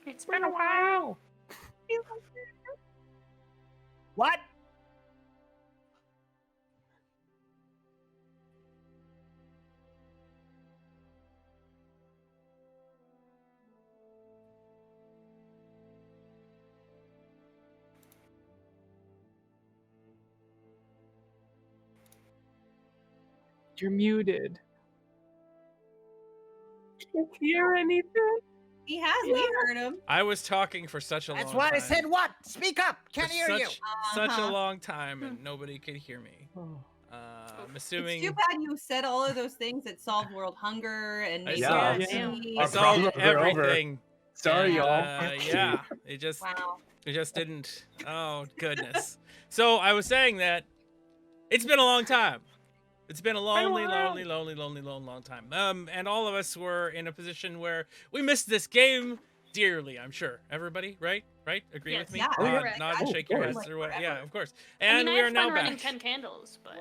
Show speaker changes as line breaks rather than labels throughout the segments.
It's been a while.
What?
You're muted. Can't hear anything.
He has. We heard him.
I was talking for such a long time.
That's why I said what? Speak up. Can't hear you.
Such a long time, and nobody could hear me. I'm assuming.
It's too bad you said all of those things that solved world hunger and made
Yeah.
I solved everything.
Sorry, y'all.
Yeah, it just didn't. Oh goodness. So I was saying that it's been a long time. It's been a long time. And all of us were in a position where we missed this game dearly. I'm sure everybody, right? Agree with me?
Yeah.
Nod and shake your heads or what? Yeah, of course.
I
And
mean,
we
I
are
have
now
fun running
back.
10 candles, but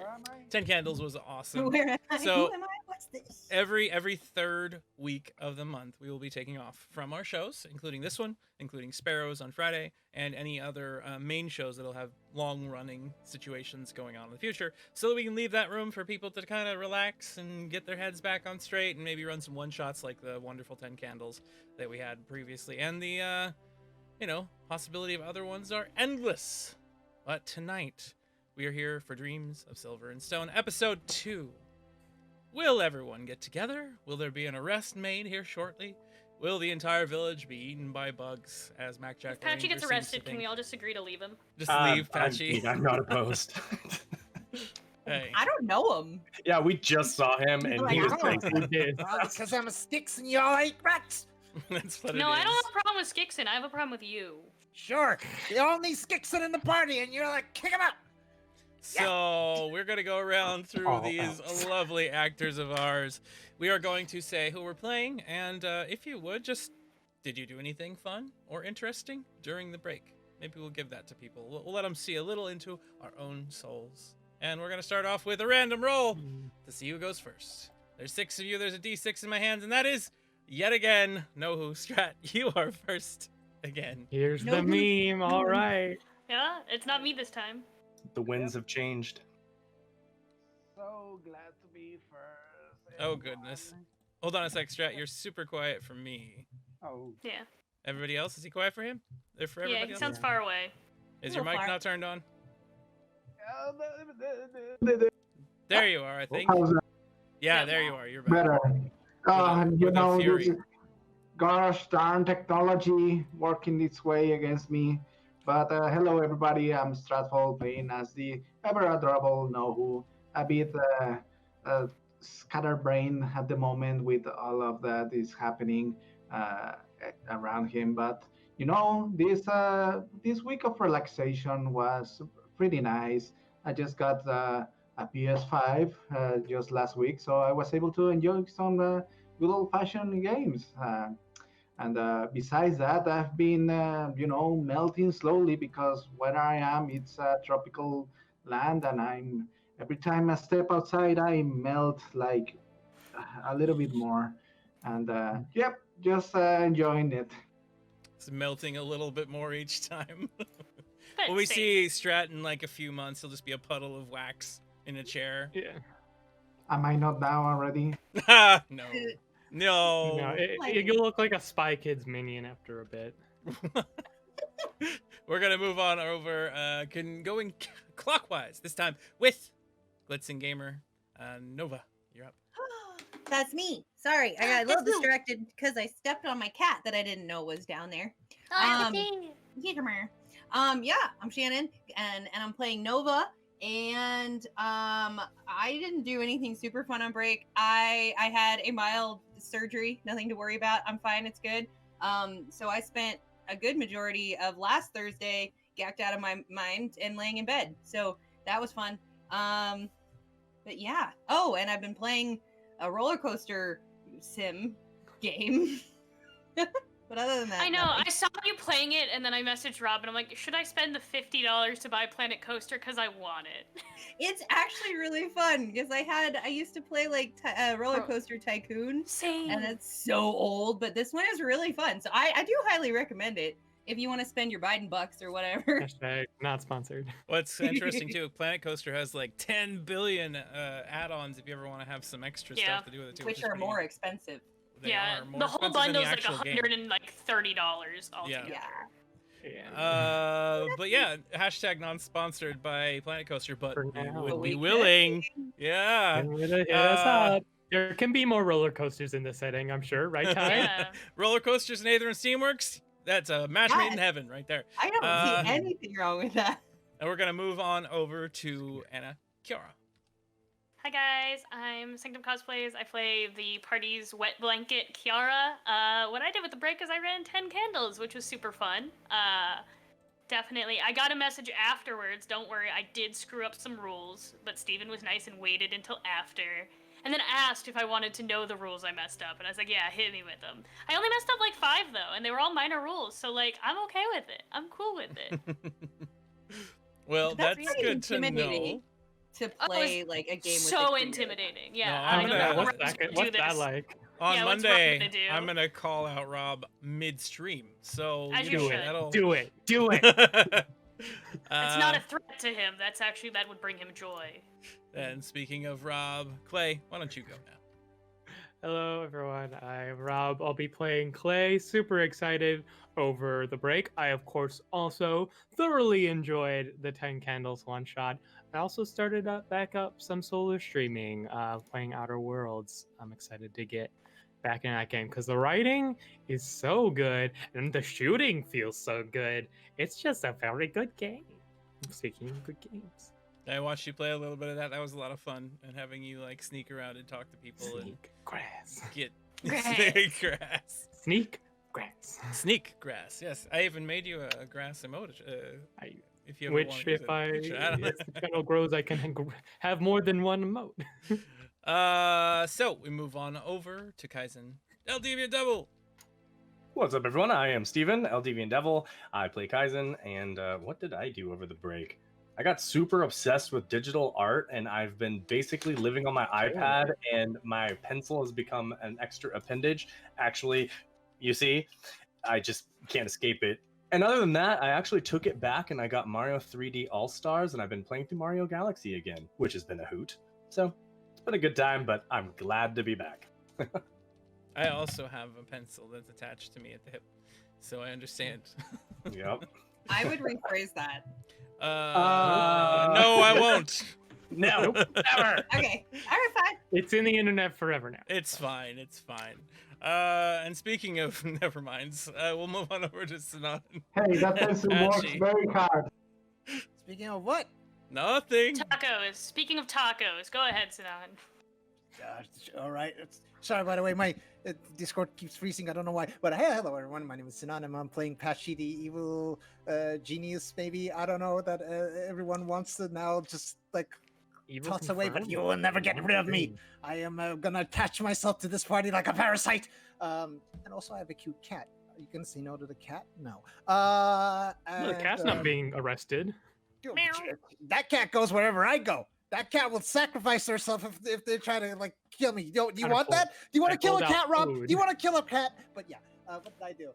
10 Candles was awesome.
Where am I?
So-
Who am I? What's this?
Every third week of the month, we will be taking off from our shows, including this one, including Sparrows on Friday, and any other main shows that'll have long-running situations going on in the future, so that we can leave that room for people to kind of relax and get their heads back on straight, and maybe run some one-shots like the wonderful 10 Candles that we had previously. And the, possibility of other ones are endless. But tonight, we are here for Dreams of Silver and Stone, Episode 2. Will everyone get together? Will there be an arrest made here shortly? Will the entire village be eaten by bugs, as Mac Jack
if Patchy gets arrested, can we all just agree to leave him?
just leave Patchy?
I'm not opposed.
Hey.
I don't know him.
Yeah, we just saw him, and he was
Like,
thinking,
Because I'm a sticks and y'all eat rats.
That's what it
No, I
is.
don't have a problem with Skixon. I have a problem with you.
Sure. The only Skixon in the party, and you're like, kick him out.
So we're gonna go around through
Oh,
these
ouch.
lovely actors of ours. We are going to say who we're playing, and if you would, did you do anything fun or interesting during the break? Maybe we'll give that to people. We'll let them see a little into our own souls. And we're gonna start off with a random roll to see who goes first. There's 6 of you. There's a D6 in my hands, and that is yet again no who. Strat, you are first again.
Here's
No,
the meme. All right.
Yeah, it's not me this time.
the winds have changed.
So glad to be first.
Oh, goodness. Hold on a sec, Strat. You're super quiet for me.
Oh,
Yeah.
Everybody else? Is he quiet for him? Or for
Yeah,
everybody
he
else?
sounds far away.
Is your mic
far.
not turned on?
yeah.
There you are, I think.
How's that
Yeah, there you are. You're back.
better?
With a fury.
This gosh darn technology working its way against me. But hello, everybody. I'm Stratfall playing as the ever adorable Nohu. A bit scatterbrained at the moment with all of that is happening around him. But this week of relaxation was pretty nice. I just got a PS5 just last week, so I was able to enjoy some good old-fashioned games. And besides that, I've been, melting slowly because where I am, it's a tropical land, and every time I step outside, I melt like a little bit more. And just enjoying it.
It's melting a little bit more each time.
But
When we
same.
see Strat in like a few months, he'll just be a puddle of wax in a chair.
Yeah.
Am I not now already?
No.
No,
No.
you'll look like a Spy Kids minion after a bit.
We're going to move on over, going clockwise this time with Blitzen Gamer. Nova, you're up.
That's me. Sorry, I got a little distracted because I stepped on my cat that I didn't know was down there. Yeah, come here. Yeah, I'm Shannon, and I'm playing Nova. And I didn't do anything super fun on break. I had a mild surgery, nothing to worry about. I'm fine, it's good. So I spent a good majority of last Thursday gacked out of my mind and laying in bed. So that was fun. But yeah. Oh, and I've been playing a roller coaster sim game. But other than that,
I know.
nothing.
I saw you playing it, and then I messaged Rob, and I'm like, should I spend the $50 to buy Planet Coaster because I want it?
It's actually really fun because I used to play like Roller Coaster Tycoon,
Same.
and it's so old, but this one is really fun. So I do highly recommend it if you want to spend your Biden bucks or whatever.
Hashtag not sponsored.
What's interesting too, Planet Coaster has like 10 billion add-ons if you ever want to have some extra
Yeah.
stuff to do with it too.
Which are more expensive.
They
Yeah,
are more
the whole
expensive than
bundle's
the
like
actual game.
$130 altogether.
Yeah.
Yeah.
But yeah, hashtag non-sponsored by Planet Coaster, but
For
we
now.
would
But
be
we
willing. Yeah.
Hit us up. There can be more roller coasters in this setting, I'm sure, right, Ty?
Yeah.
Roller coasters and Aether and Steamworks. That's a match made in
Yes.
heaven right there.
I don't
Uh,
see anything wrong with that.
And we're gonna move on over to Anna Kiara.
Hi guys, I'm Sanctum Cosplays. I play the party's wet blanket, Kiara. What I did with the break is I ran 10 candles, which was super fun. Definitely. I got a message afterwards, don't worry, I did screw up some rules, but Steven was nice and waited until after. And then asked if I wanted to know the rules I messed up, and I was like, yeah, hit me with them. I only messed up like 5 though, and they were all minor rules, so like, I'm okay with it. I'm cool with it.
Well,
That's
that's
pretty
good to know.
intimidating. To
Oh,
play like a game with
So
a creator.
intimidating. Yeah.
No,
I
I'm
know
gonna-
Rob
What's that,
would
what's
do
that
this.
like?
On
Yeah, what's Rob
Monday,
gonna do?
I'm gonna call out Rob mid-stream. So
As
you
you
know,
should.
that'll...
Do it. Do it.
It's not a threat to him. That's actually, that would bring him joy.
And speaking of Rob, Clay, why don't you go now?
Hello, everyone. I'm Rob. I'll be playing Clay. Super excited over the break. I, of course, also thoroughly enjoyed the 10 Candles one shot. I also started back up some solo streaming, playing Outer Worlds. I'm excited to get back in that game because the writing is so good and the shooting feels so good. It's just a very good game. Speaking of good games.
I watched you play a little bit of that. That was a lot of fun, and having you like sneak around and talk to people
Sneak grass.
and get
Grass.
Sneak grass.
Sneak grass.
Sneak grass. Yes, I even made you a grass emoji.
I,
If you ever
which,
wanna use
if
it.
I,
Which I don't
as the channel grows, I can have more than one emote.
So we move on over to Kaizen. LDV Double.
What's up, everyone? I am Steven, LDV and Devil. I play Kaizen, and what did I do over the break? I got super obsessed with digital art, and I've been basically living on my iPad, and my pencil has become an extra appendage. Actually, you see, I just can't escape it. And other than that, I actually took it back, and I got Mario 3D All-Stars, and I've been playing through Mario Galaxy again, which has been a hoot. So, it's been a good time, but I'm glad to be back.
I also have a pencil that's attached to me at the hip, so I understand.
Yep.
I would rephrase that.
No, I won't.
No, never.
Okay. All right, fine.
It's in the internet forever now.
It's fine. It's fine. And speaking of neverminds, we'll move on over to Sinan.
Hey, that pencil works
Patchy.
very hard.
Speaking of what?
Nothing.
Tacos. Speaking of tacos, go ahead, Sinan.
All right. Sorry, by the way, my Discord keeps freezing. I don't know why. But hey, hello, everyone. My name is Sinan. I'm playing Patchy, the evil genius, maybe. I don't know, that everyone wants to now just, like,
Evil
toss away, but
confirmed?
you will never get rid of me. I am gonna attach myself to this party like a parasite. And also, I have a cute cat. You can say no to the cat? No.
No, the cat's not being arrested.
Dude, that cat goes wherever I go. That cat will sacrifice herself if they try to like kill me. Do you
Kinda
want
pulled-
that? Do you want
I
to kill a
pulled out
cat, Rob?
food.
Do you want to kill a cat? But yeah, what did I do?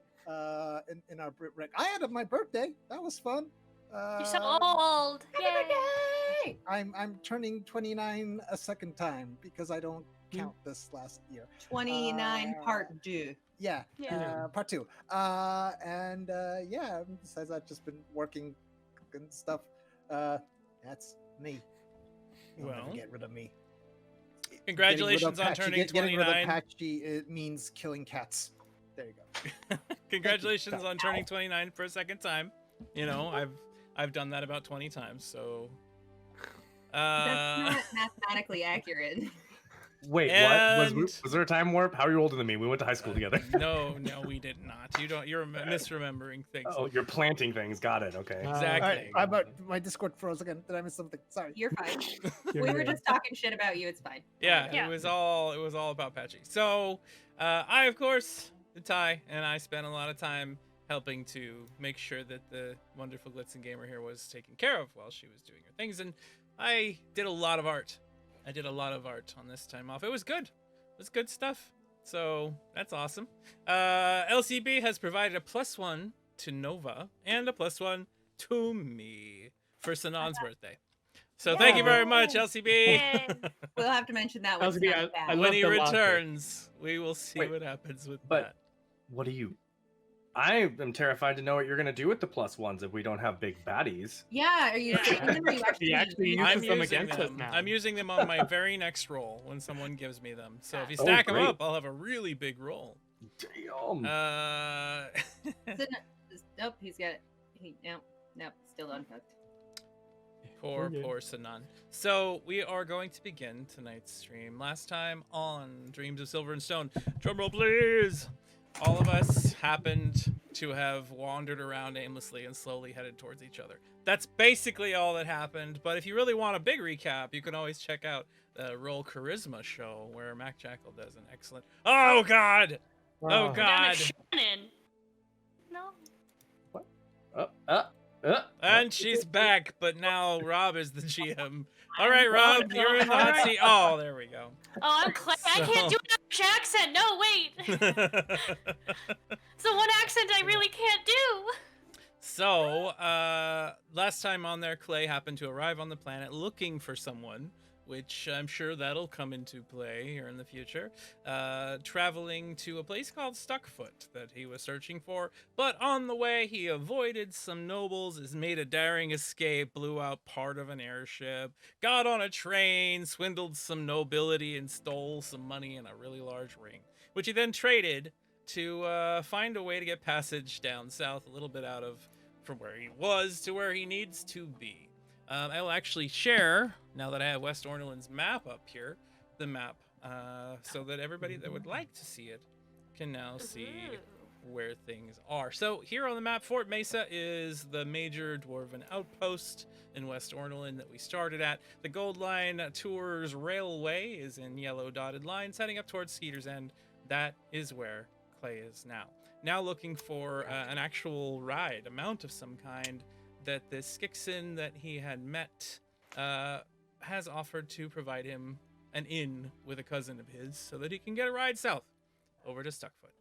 In our break, I had my birthday. That was fun.
You're so old. Yay.
I'm turning 29 a second time because I don't count this last year.
29 part 2.
Yeah,
Yeah.
part 2. Yeah. Besides that, just been working and stuff. That's me. You'll never
Well,
get rid of me.
Congratulations on turning
Getting rid of
29.
Patchy, it means killing cats. There you go.
Congratulations on turning 29 for a second time. You know, I've done that about 20 times, so.
That's not mathematically accurate.
Wait,
And-
what? Was there a time warp? How are you older than me? We went to high school together.
No, we did not. You're misremembering things.
Oh, you're planting things. Got it. Okay.
Exactly.
All right, my Discord froze again. Did I miss something? Sorry.
You're fine.
You're
We were
good.
just talking shit about you. It's fine.
Yeah,
Yeah.
it was all about Patchy. So, I of course Ty and I spent a lot of time helping to make sure that the wonderful Glitzen Gamer here was taken care of while she was doing her things. And I did a lot of art. I did a lot of art on this time off. It was good. It was good stuff. So that's awesome. LCB has provided a +1 to Nova and a +1 to me for Sanon's birthday. So thank you very much, LCB.
We'll have to mention that when
LCB,
Sanon's back.
When he
love the locker.
returns, we will see
Wait,
what happens with
but
that.
what do you? I am terrified to know what you're gonna do with the +1s if we don't have big baddies.
Yeah, are you saving them or are you
He actually
using
uses
I'm
them
using
against us
them.
now.
I'm using them on my very next roll when someone gives me them. So if you
Oh,
stack them
great.
up, I'll have a really big roll.
Damn.
Nope, he's got it. Nope, still unhooked.
Poor
Okay.
Sanan. So we are going to begin tonight's stream. Last time on Dreams of Silver and Stone, drumroll please. All of us happened to have wandered around aimlessly and slowly headed towards each other. That's basically all that happened. But if you really want a big recap, you can always check out the Roll Charisma show where Mac Jackal does an excellent. Oh God! Oh
Wow.
Down
God!
at Shannon. No.
And she's back, but now Rob is the GM. All right, Rob, you're in the hot seat. Oh, there we go.
Oh, I'm Clay. I can't do an Irish accent. No, wait. So one accent I really can't do.
So, last time on there, Clay happened to arrive on the planet looking for someone, which I'm sure that'll come into play here in the future, traveling to a place called Stuckfoot that he was searching for, but on the way he avoided some nobles, has made a daring escape, blew out part of an airship, got on a train, swindled some nobility, and stole some money and a really large ring, which he then traded to find a way to get passage down south, a little bit out of from where he was to where he needs to be. I will actually share, now that I have West Orneland's map up here, the map, so that everybody that would like to see it can now see where things are. So here on the map, Fort Mesa is the major dwarven outpost in West Orneland that we started at. The Gold Line Tours Railway is in yellow dotted lines heading up towards Cedars End. That is where Clay is now. Now looking for an actual ride, a mount of some kind, that this Skixon that he had met has offered to provide him an inn with a cousin of his so that he can get a ride south over to Stuckfoot.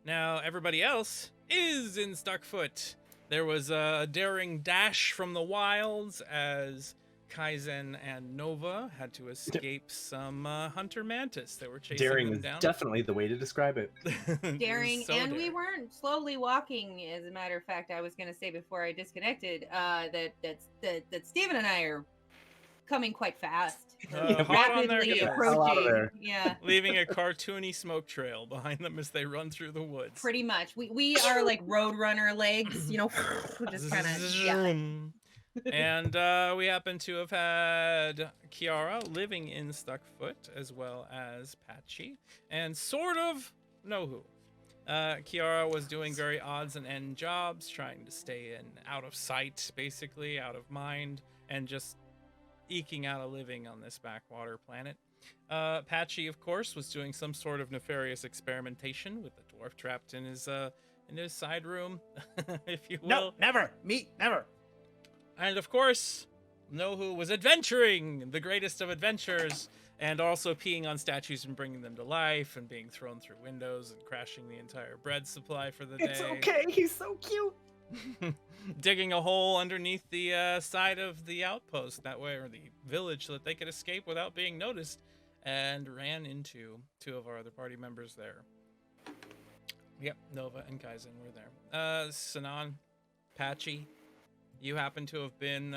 Now, everybody else is in Stuckfoot. There was a daring dash from the wilds as Kaizen and Nova had to escape some hunter mantis that were chasing
Daring
them
is
down.
definitely the way to describe it.
It was
Daring,
so
and we
daring.
weren't slowly walking. As a matter of fact, I was going to say before I disconnected that Steven and I are coming quite fast.
Hot on there,
Rapidly
get the
hell out of
approaching.
there.
Yeah,
leaving a cartoony smoke trail behind them as they run through the woods.
pretty much. We are like roadrunner legs, just kind of. Yeah.
And we happen to have had Kiara living in Stuckfoot, as well as Patchy, and sort of Nohu. Kiara was doing very odds and end jobs, trying to stay in out of sight, basically, out of mind, and just eking out a living on this backwater planet. Patchy, of course, was doing some sort of nefarious experimentation with the dwarf trapped in his side room, if you will.
No, never. Me, never.
And of course, Nohu was adventuring, the greatest of adventures, and also peeing on statues and bringing them to life, and being thrown through windows and crashing the entire bread supply for the day.
It's okay. He's so cute.
Digging a hole underneath the side of the outpost that way, or the village, so that they could escape without being noticed, and ran into two of our other party members there. Yep, Nova and Kaizen were there. Sanan, Patchy, you happen to have been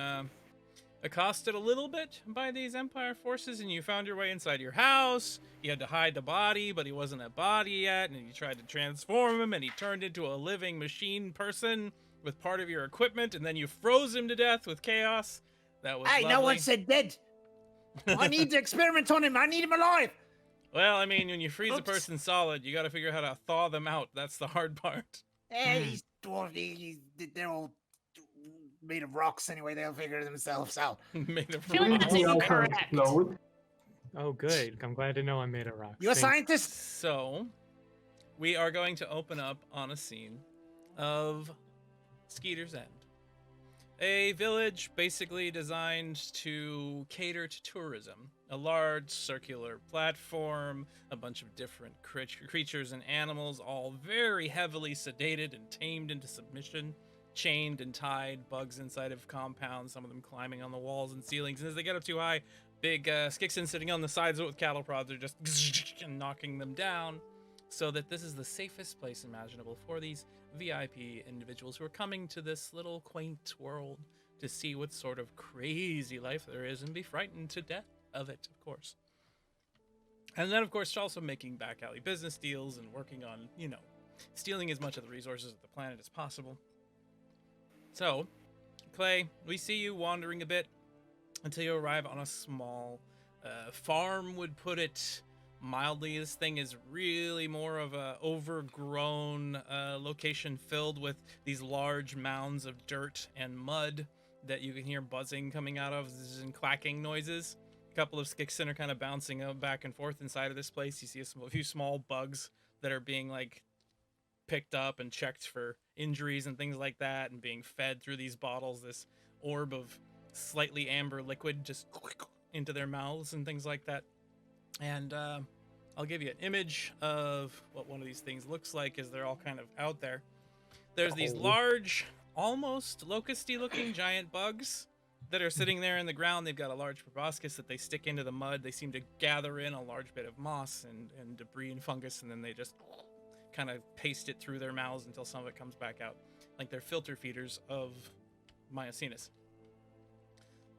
accosted a little bit by these Empire forces, and you found your way inside your house. You had to hide the body, but he wasn't a body yet, and you tried to transform him, and he turned into a living machine person with part of your equipment, and then you froze him to death with chaos. That was
Hey,
lovely.
no one said dead. I need to experiment on him. I need him alive.
Well, I mean, when you freeze a
Oops.
person solid, you got to figure out how to thaw them out. That's the hard part.
Hey, he's dwarf. They're all made of rocks anyway. They'll figure themselves out.
Made of
feel like
rock.
that's
Didn't he also
incorrect.
explode?
Oh, good. I'm glad to know I'm made of rock.
You a
Thank-
scientist?
So, we are going to open up on a scene of Skeeter's End. A village basically designed to cater to tourism. A large circular platform, a bunch of different creatures and animals, all very heavily sedated and tamed into submission, chained and tied, bugs inside of compounds, some of them climbing on the walls and ceilings. And as they get up too high, big Skixen sitting on the sides with cattle prods are just knocking them down, so that this is the safest place imaginable for these VIP individuals who are coming to this little quaint world to see what sort of crazy life there is and be frightened to death of it, of course. And then, of course, also making back alley business deals and working on, you know, stealing as much of the resources of the planet as possible. So, Clay, we see you wandering a bit until you arrive on a small farm, would put it mildly. This thing is really more of a overgrown location filled with these large mounds of dirt and mud that you can hear buzzing coming out of and clacking noises. A couple of Skixen are kind of bouncing back and forth inside of this place. You see a few small bugs that are being like picked up and checked for injuries and things like that, and being fed through these bottles this orb of slightly amber liquid just into their mouths and things like that. And I'll give you an image of what one of these things looks like as they're all kind of out there. There's these large, almost locusty looking giant bugs that are sitting there in the ground. They've got a large proboscis that they stick into the mud. They seem to gather in a large bit of moss and debris and fungus, and then they just kind of paste it through their mouths until some of it comes back out, like they're filter feeders of Miocenis.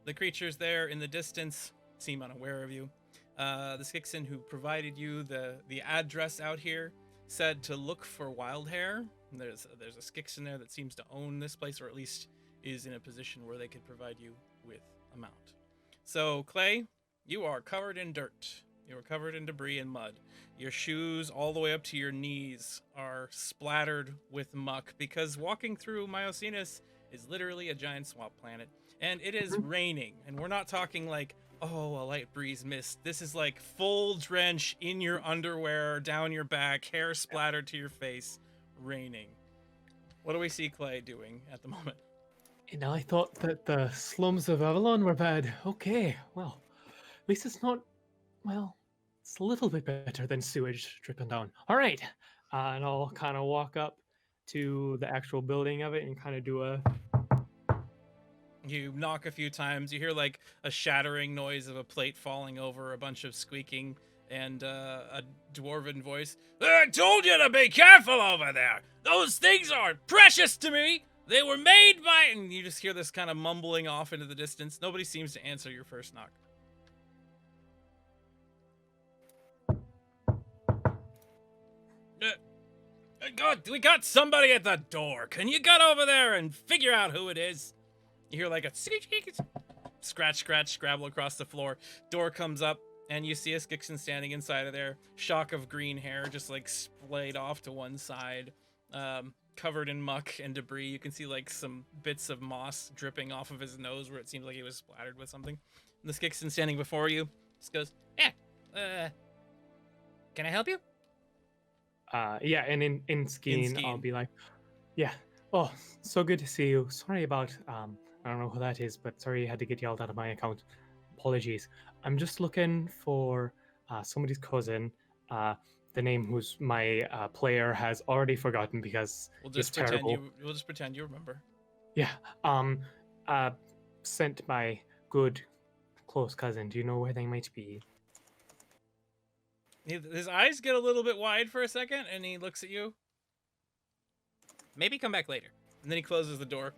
The creatures there in the distance seem unaware of you. The Skixen who provided you the address out here said to look for wild hair. There's a Skixen there that seems to own this place, or at least is in a position where they could provide you with a mount. So, Clay, you are covered in dirt. You are covered in debris and mud. Your shoes all the way up to your knees are splattered with muck, because walking through Miocenis is literally a giant swamp planet. And it is raining, and we're not talking like, oh, a light breeze mist. This is like full drench in your underwear, down your back, hair splattered to your face, raining. What do we see Clay doing at the moment?
And I thought that the slums of Avalon were bad. Okay, well, at least it's not, well, it's a little bit better than sewage dripping down. All right, and I'll kind of walk up to the actual building of it and kind of do a...
You knock a few times. You hear like a shattering noise of a plate falling over, a bunch of squeaking, and a dwarven voice. I told you to be careful over there. Those things are precious to me. They were made by... And you just hear this kind of mumbling off into the distance. Nobody seems to answer your first knock. God, we got somebody at the door. Can you get over there and figure out who it is? You hear like a scratch, scratch, scrabble across the floor. Door comes up, and you see a Skixen standing inside of there. Shock of green hair just like splayed off to one side, covered in muck and debris. You can see like some bits of moss dripping off of his nose where it seems like he was splattered with something. And the Skixen standing before you just goes, can I help you?
Yeah, and in Skeen, I'll be like, yeah, oh, so good to see you. Sorry about, I don't know who that is, but sorry you had to get yelled out of my account. Apologies. I'm just looking for somebody's cousin, the name who's my player has already forgotten because it's terrible.
We'll just pretend you remember.
Yeah. Sent my good close cousin. Do you know where they might be?
His eyes get a little bit wide for a second, and he looks at you. Maybe come back later. And then he closes the door.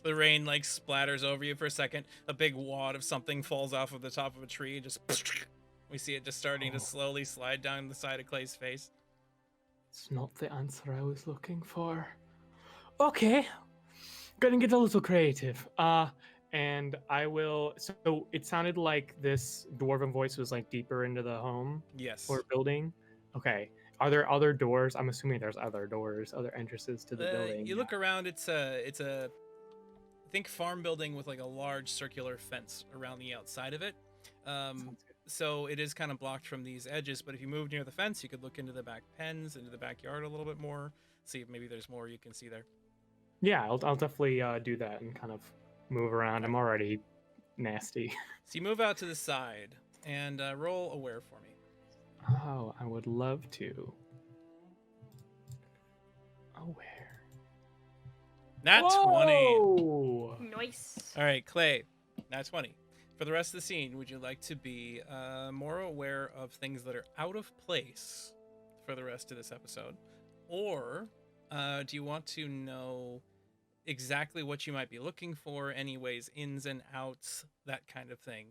The rain like splatters over you for a second. A big wad of something falls off of the top of a tree. Just we see it just starting to slowly slide down the side of Clay's face.
It's not the answer I was looking for. Okay. Gonna get a little creative. And I will. So it sounded like this dwarven voice was like deeper into the home.
Yes.
Or building. Okay. Are there other doors? I'm assuming there's other doors, other entrances to the building.
You look around. It's a I think farm building with like a large circular fence around the outside of it. so it is kind of blocked from these edges, but if you move near the fence, you could look into the back pens, into the backyard a little bit more, see if maybe there's more you can see there.
Yeah, I'll definitely do that and kind of move around. I'm already nasty.
So you move out to the side and roll aware for me.
Oh, I would love to. Aware.
Nat 20.
Whoa!
Nice.
All right, Clay, nat 20. For the rest of the scene, would you like to be more aware of things that are out of place for the rest of this episode? Or do you want to know exactly what you might be looking for, anyways, ins and outs, that kind of thing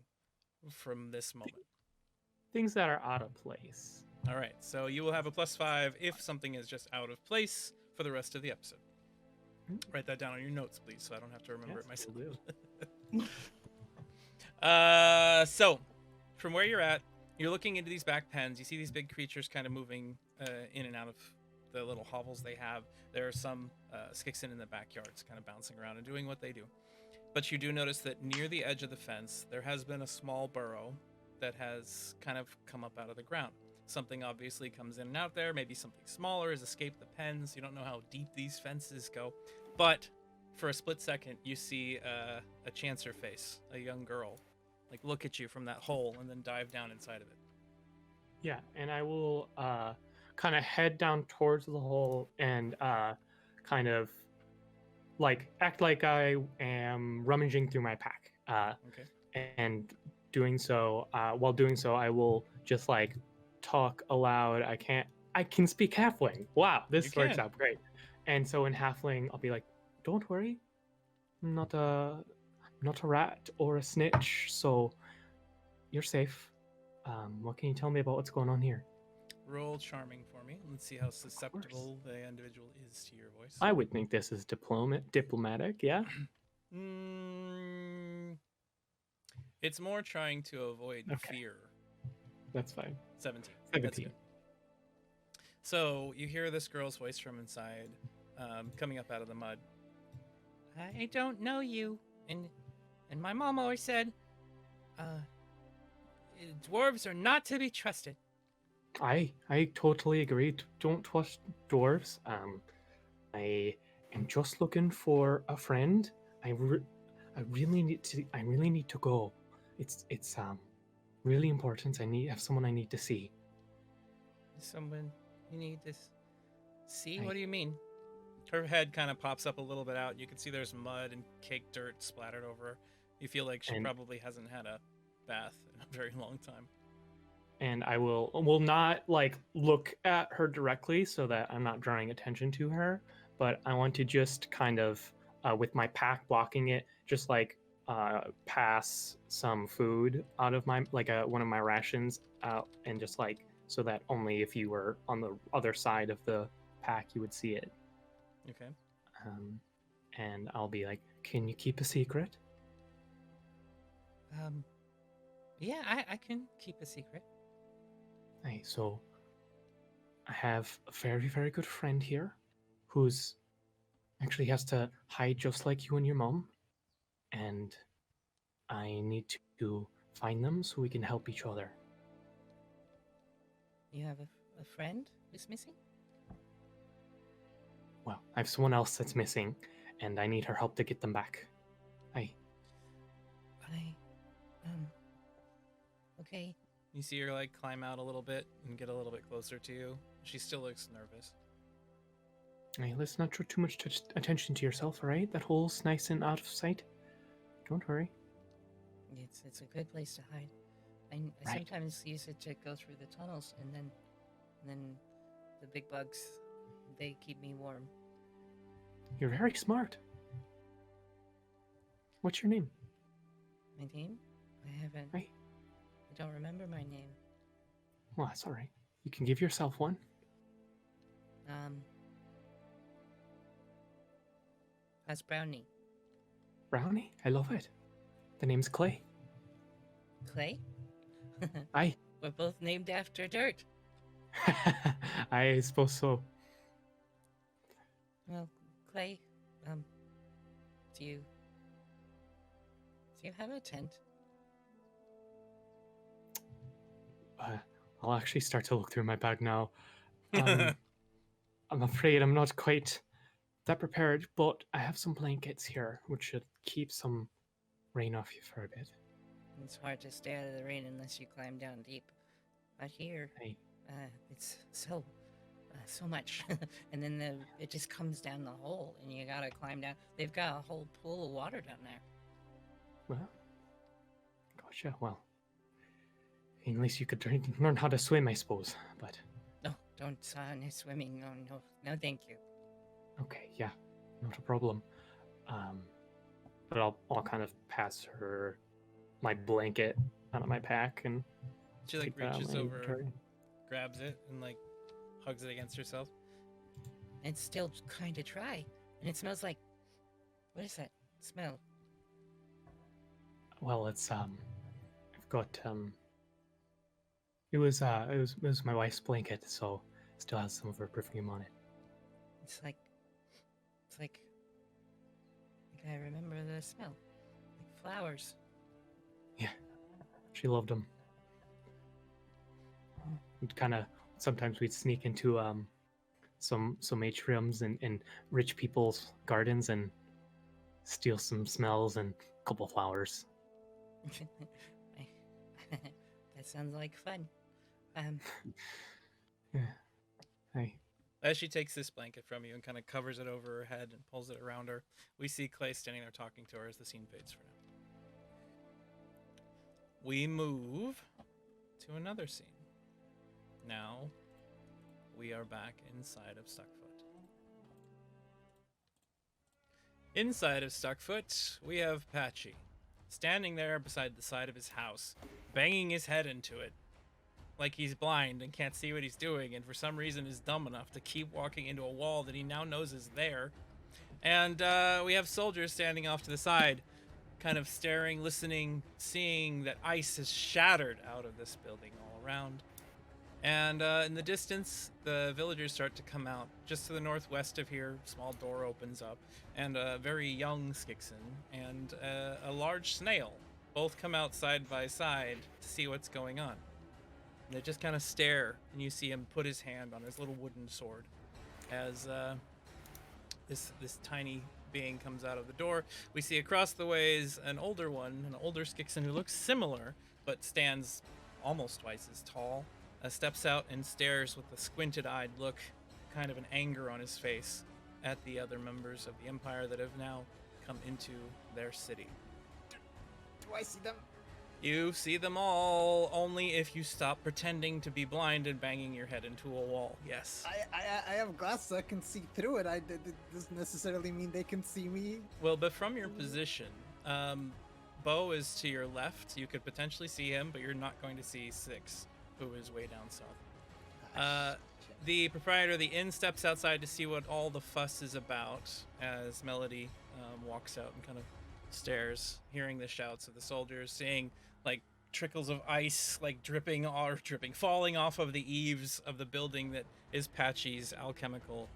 from this moment?
Things that are out of place.
All right, so you will have a +5 if something is just out of place for the rest of the episode. Write that down on your notes, please, so I don't have to remember it myself.
Will do.
So from where you're at, you're looking into these back pens. You see these big creatures kind of moving in and out of the little hovels they have. There are some Skixen in the backyards kind of bouncing around and doing what they do. But you do notice that near the edge of the fence, there has been a small burrow that has kind of come up out of the ground. Something obviously comes in and out there. Maybe something smaller has escaped the pens. You don't know how deep these fences go. But for a split second, you see a chancer face, a young girl, like look at you from that hole and then dive down inside of it.
Yeah, and I will kind of head down towards the hole and kind of like act like I am rummaging through my pack.
Okay.
And doing so, while doing so, I will just like talk aloud. I can speak halfling. Wow, this
You
works
can.
out great. And so in halfling, I'll be like, "Don't worry, I'm not a rat or a snitch, so you're safe. What can you tell me about what's going on here?"
Roll charming for me. Let's see how susceptible the individual is to your voice.
I would think this is diplomatic, yeah.
It's more trying to avoid
Okay.
fear.
That's fine.
17. That's good. So you hear this girl's voice from inside, coming up out of the mud. I don't know you, and my mom always said, dwarves are not to be trusted.
I totally agree. Don't trust dwarves. I am just looking for a friend. I really need to go. It's really important. I have someone I need to see.
Someone you need to see? What do you mean? Her head kind of pops up a little bit out. You can see there's mud and caked dirt splattered over her. You feel like she probably hasn't had a bath in a very long time.
And I will not like look at her directly so that I'm not drawing attention to her, but I want to just kind of with my pack blocking it, just like pass some food out of my one of my rations out, and just like so that only if you were on the other side of the pack you would see it.
Okay.
And I'll be like, "Can you keep a secret?"
Yeah, I can keep a secret.
Hey, so I have a very, very good friend here who's actually has to hide just like you and your mom. And I need to find them so we can help each other.
You have a friend who's missing?
Well, I have someone else that's missing, and I need her help to get them back.
Okay.
You see her like climb out a little bit and get a little bit closer to you. She still looks nervous.
Hey, let's not draw too much attention to yourself, alright? That hole's nice and out of sight. Don't worry.
It's a good place to hide. I
Right.
sometimes use it to go through the tunnels, and then the big bugs, they keep me warm.
You're very smart. What's your name?
My name?
Right.
I don't remember my name.
Well, that's alright. You can give yourself one.
That's Brownie.
Brownie? I love it. The name's Clay.
Clay?
Aye.
We're both named after dirt.
I suppose so.
Well, Clay, do you have a tent?
I'll actually start to look through my bag now. I'm afraid I'm not quite that prepared, but I have some blankets here, which should keep some rain off you for a bit.
It's hard to stay out of the rain unless you climb down deep. But here,
Hey,
it's so much, and then it just comes down the hole, and you gotta climb down. They've got a whole pool of water down there.
well, gotcha. Well, at least you could learn how to swim, I suppose. But
No, don't no swimming. No, thank you.
okay, yeah, not a problem. But I'll kind of pass her my blanket out of my pack and
She like
take that out of
reaches
my
over,
inventory.
grabs it, and like hugs it against herself.
It's still kind of dry, and it smells like. What is that smell?
Well, it's I've got it was my wife's blanket, so it still has some of her perfume on it.
It's like I remember the smell, like flowers.
Yeah, she loved them. We'd kind of sometimes we'd sneak into some atriums and rich people's gardens and steal some smells and a couple flowers.
That sounds like fun.
Yeah. Hey.
As she takes this blanket from you and kind of covers it over her head and pulls it around her, we see Clay standing there talking to her as the scene fades for now. We move to another scene. Now, we are back inside of Stuckfoot. Inside of Stuckfoot, we have Patchy, standing there beside the side of his house, banging his head into it, like he's blind and can't see what he's doing, and for some reason is dumb enough to keep walking into a wall that he now knows is there. And we have soldiers standing off to the side, kind of staring, listening, seeing that ice has shattered out of this building all around. And in the distance, the villagers start to come out. Just to the northwest of here, small door opens up, and a very young Skixen and a large snail both come out side by side to see what's going on. And they just kind of stare, and you see him put his hand on his little wooden sword as this tiny being comes out of the door. We see across the ways an older Skixen who looks similar, but stands almost twice as tall, steps out and stares with a squinted-eyed look, kind of an anger on his face, at the other members of the Empire that have now come into their city.
Do I see them?
You see them all, only if you stop pretending to be blind and banging your head into a wall. Yes.
I have glasses, I can see through it. It doesn't necessarily mean they can see me.
Well, but from your position, Bo is to your left. You could potentially see him, but you're not going to see Six, who is way down south. The proprietor of the inn steps outside to see what all the fuss is about as Melody walks out and kind of stares, hearing the shouts of the soldiers, seeing like trickles of ice like falling off of the eaves of the building that is Patchy's alchemical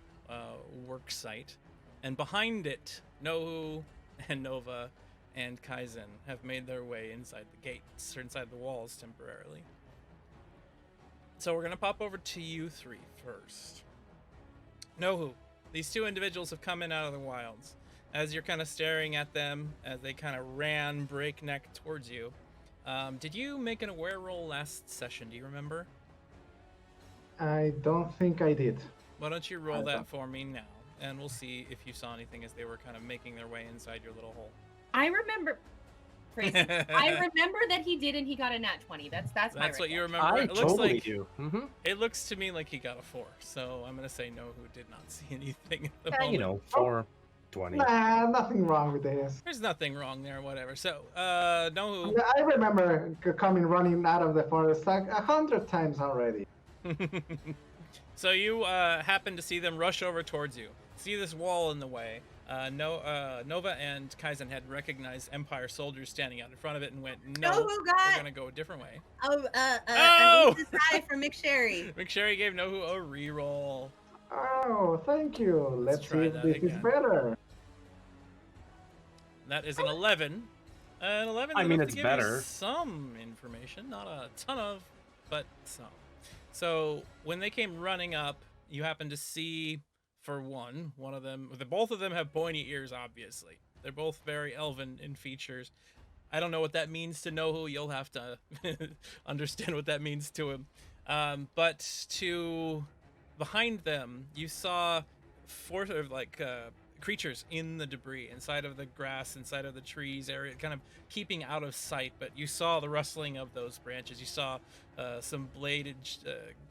work site. And behind it, Nohu and Nova and Kaizen have made their way inside the gates, or inside the walls temporarily. So we're going to pop over to you three first. Nohu, these two individuals have come in out of the wilds. As you're kind of staring at them, as they kind of ran breakneck towards you, did you make an aware roll last session? Do you remember?
I don't think I did.
Why don't you roll that for me now, and we'll see if you saw anything as they were kind of making their way inside your little hole.
I remember. Crazy. I remember that he did, and he got a nat 20. That's my
what you
recollection.
remember.
I
It looks
totally
like
do.
it looks to me like he got a 4. So I'm gonna say no, who did not see anything at the moment.
You know, 420.
Nah, nothing wrong with this.
There's nothing wrong there, whatever. So, no.
I remember coming running out of the forest like 100 times already.
So you happen to see them rush over towards you. See this wall in the way. Nova and Kaizen had recognized Empire soldiers standing out in front of it and went, no, we're gonna go a different way.
An ace high from McSherry.
McSherry gave Nohu a reroll.
Oh, thank you. Let's see
try
if
that
this is
again.
better.
That is an 11. An 11 is
I mean,
enough
it's
to give you
better.
some information, not a ton of but some. So when they came running up, you happen to see, for one of them, both of them have pointy ears, obviously. They're both very elven in features. I don't know what that means to Nohu. You'll have to understand what that means to him. But to behind them, you saw four sort of like creatures in the debris, inside of the grass, inside of the trees area, kind of keeping out of sight. But you saw the rustling of those branches. You saw some bladed,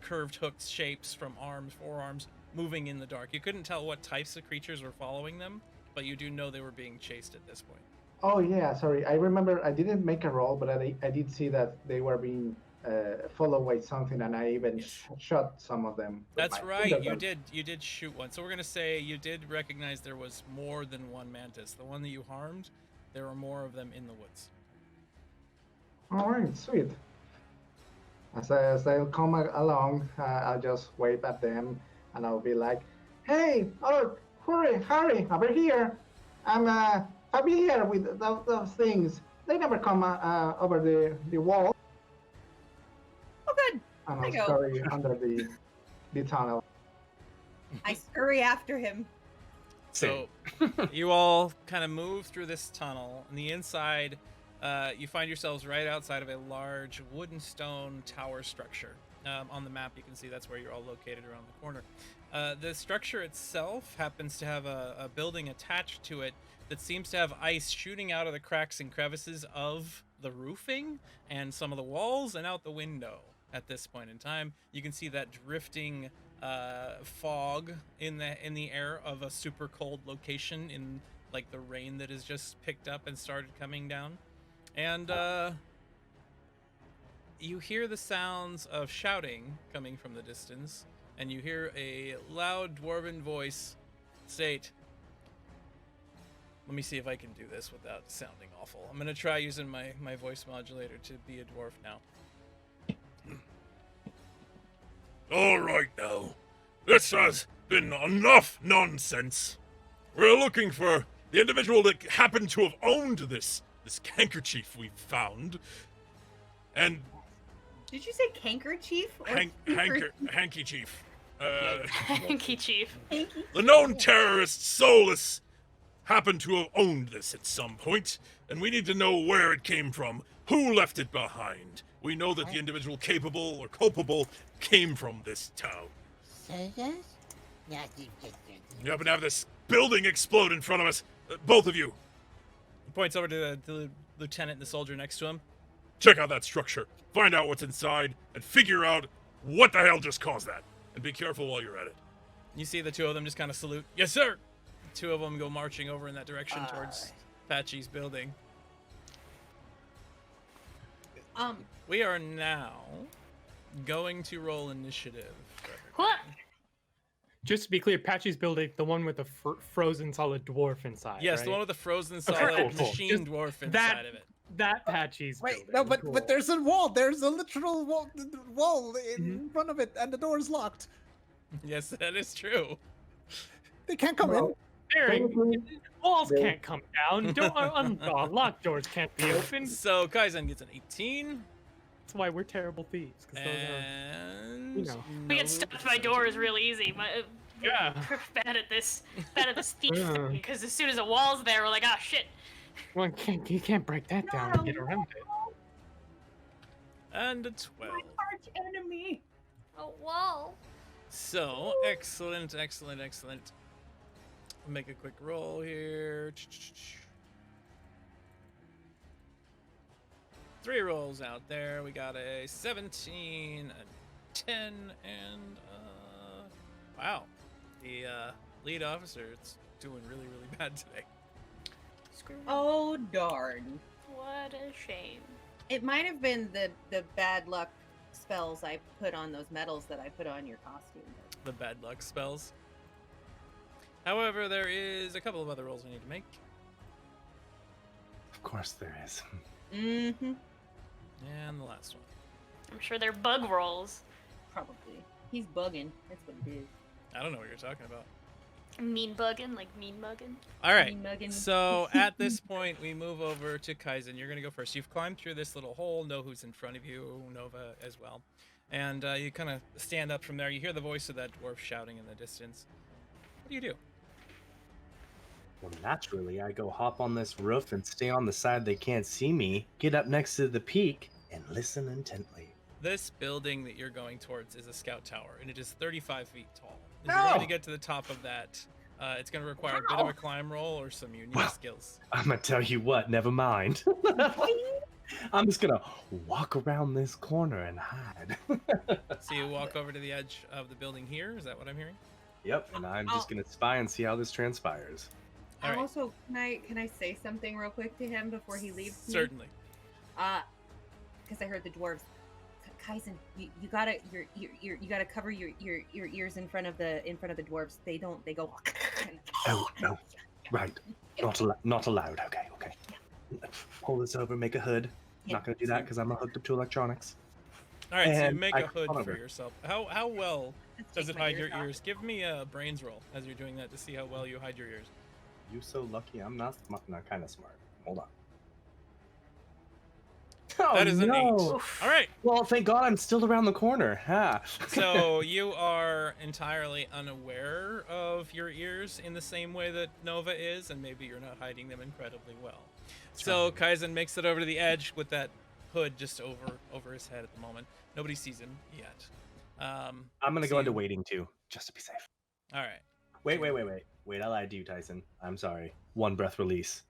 curved hooked shapes from arms, forearms, moving in the dark. You couldn't tell what types of creatures were following them, but you do know they were being chased at this point.
Oh yeah, sorry. I remember I didn't make a roll, but I did see that they were being followed by something, and I even shot some of them.
That's right. You did shoot one. So we're gonna say you did recognize there was more than one mantis. The one that you harmed, there were more of them in the woods.
All right, sweet. As they'll come along, I'll just wave at them, and I'll be like, "Hey, oh, hurry, over here! I'll be here with those things. They never come over the wall."
Oh, good.
And I'll scurry under the tunnel.
I scurry after him.
So you all kind of move through this tunnel. On the inside, you find yourselves right outside of a large wooden stone tower structure. On the map, you can see that's where you're all located around the corner. The structure itself happens to have a building attached to it that seems to have ice shooting out of the cracks and crevices of the roofing and some of the walls and out the window. At this point in time, you can see that drifting fog in the air of a super cold location in like the rain that has just picked up and started coming down. And you hear the sounds of shouting coming from the distance, and you hear a loud dwarven voice state, let me see if I can do this without sounding awful. I'm gonna try using my voice modulator to be a dwarf now.
All right now, this has been enough nonsense. We're looking for the individual that happened to have owned this handkerchief we found. And
did you say handkerchief?
Hanky Chief.
Hanky Chief.
The known terrorist Solus happened to have owned this at some point, and we need to know where it came from, who left it behind. We know that the individual capable or culpable came from this town. You happen to have this building explode in front of us, both of you.
He points over to the lieutenant and the soldier next to him.
Check out that structure, find out what's inside, and figure out what the hell just caused that. And be careful while you're at it.
You see the two of them just kind of salute. Yes, sir! The two of them go marching over in that direction towards Patchy's building. We are now going to roll initiative.
What?
Just to be clear, Patchy's building, the one with the frozen solid dwarf inside.
Yes,
right?
the one with the frozen solid machine dwarf inside of it.
That Patchy's
Wait,
building.
no, but there's a wall. There's a literal wall in front of it, and the door is locked.
Yes, that is true.
They can't come in.
Eric, walls can't come down. Locked doors can't be opened.
So Kaizen gets an 18.
That's why we're terrible thieves.
And
those are,
We get stuffed by doors real easy. But
yeah.
We're bad at this thief thing, because as soon as a wall's there, we're like, ah, shit.
Well, you can't break that down and get around it.
And a 12.
My arch enemy.
A wall.
So, excellent. Make a quick roll here. 3 rolls out there. We got a 17, a 10, and wow. The lead officer is doing really, really bad today.
Oh darn.
What a shame.
It might have been the bad luck spells I put on those medals that I put on your costume.
The bad luck spells. However, there is a couple of other rolls we need to make.
Of course there is.
Mm-hmm.
And the last one.
I'm sure they're bug rolls.
Probably. He's bugging. That's what it is.
I don't know what you're talking about.
Mean bugging, like mean mugging.
All right.
Mean mugging.
So at this point, we move over to Kaizen. You're gonna go first. You've climbed through this little hole. Know who's in front of you, Nova as well, and you kind of stand up from there. You hear the voice of that dwarf shouting in the distance. What do you do?
Well, naturally, I go hop on this roof and stay on the side they can't see me, get up next to the peak, and listen intently.
This building that you're going towards is a scout tower, and it is 35 feet tall. If you're going to get to the top of that, it's going to require a bit of a climb roll or some unique skills.
I'm gonna tell you what, never mind. I'm just gonna walk around this corner and hide.
So you walk over to the edge of the building here. Is that what I'm hearing?
Yep, and I'm just gonna spy and see how this transpires.
All right.
Also, can I say something real quick to him before he leaves?
Certainly.
Because I heard the dwarves. Kaizen, you gotta cover your ears in front of the dwarves. They go.
Oh no, right. Not allowed. Okay. Pull this over, make a hood.
Yeah.
Not gonna do that because I'm hooked up to electronics.
All right, so you
And
make
I
a hood
climb
for
over.
yourself. How well does it
Take my
hide your
ears off.
ears? Give me a brains roll as you're doing that to see how well you hide your ears.
You so lucky. I'm not kind of smart. Hold on.
That is an 8.
no.
All right.
Well, thank God I'm still around the corner. Ha.
So you are entirely unaware of your ears in the same way that Nova is, and maybe you're not hiding them incredibly well. So Kaizen makes it over to the edge with that hood just over his head at the moment. Nobody sees him yet.
I'm gonna go into waiting too, just to be safe.
All right.
Wait, I lied to you, Tyson. I'm sorry. One breath release.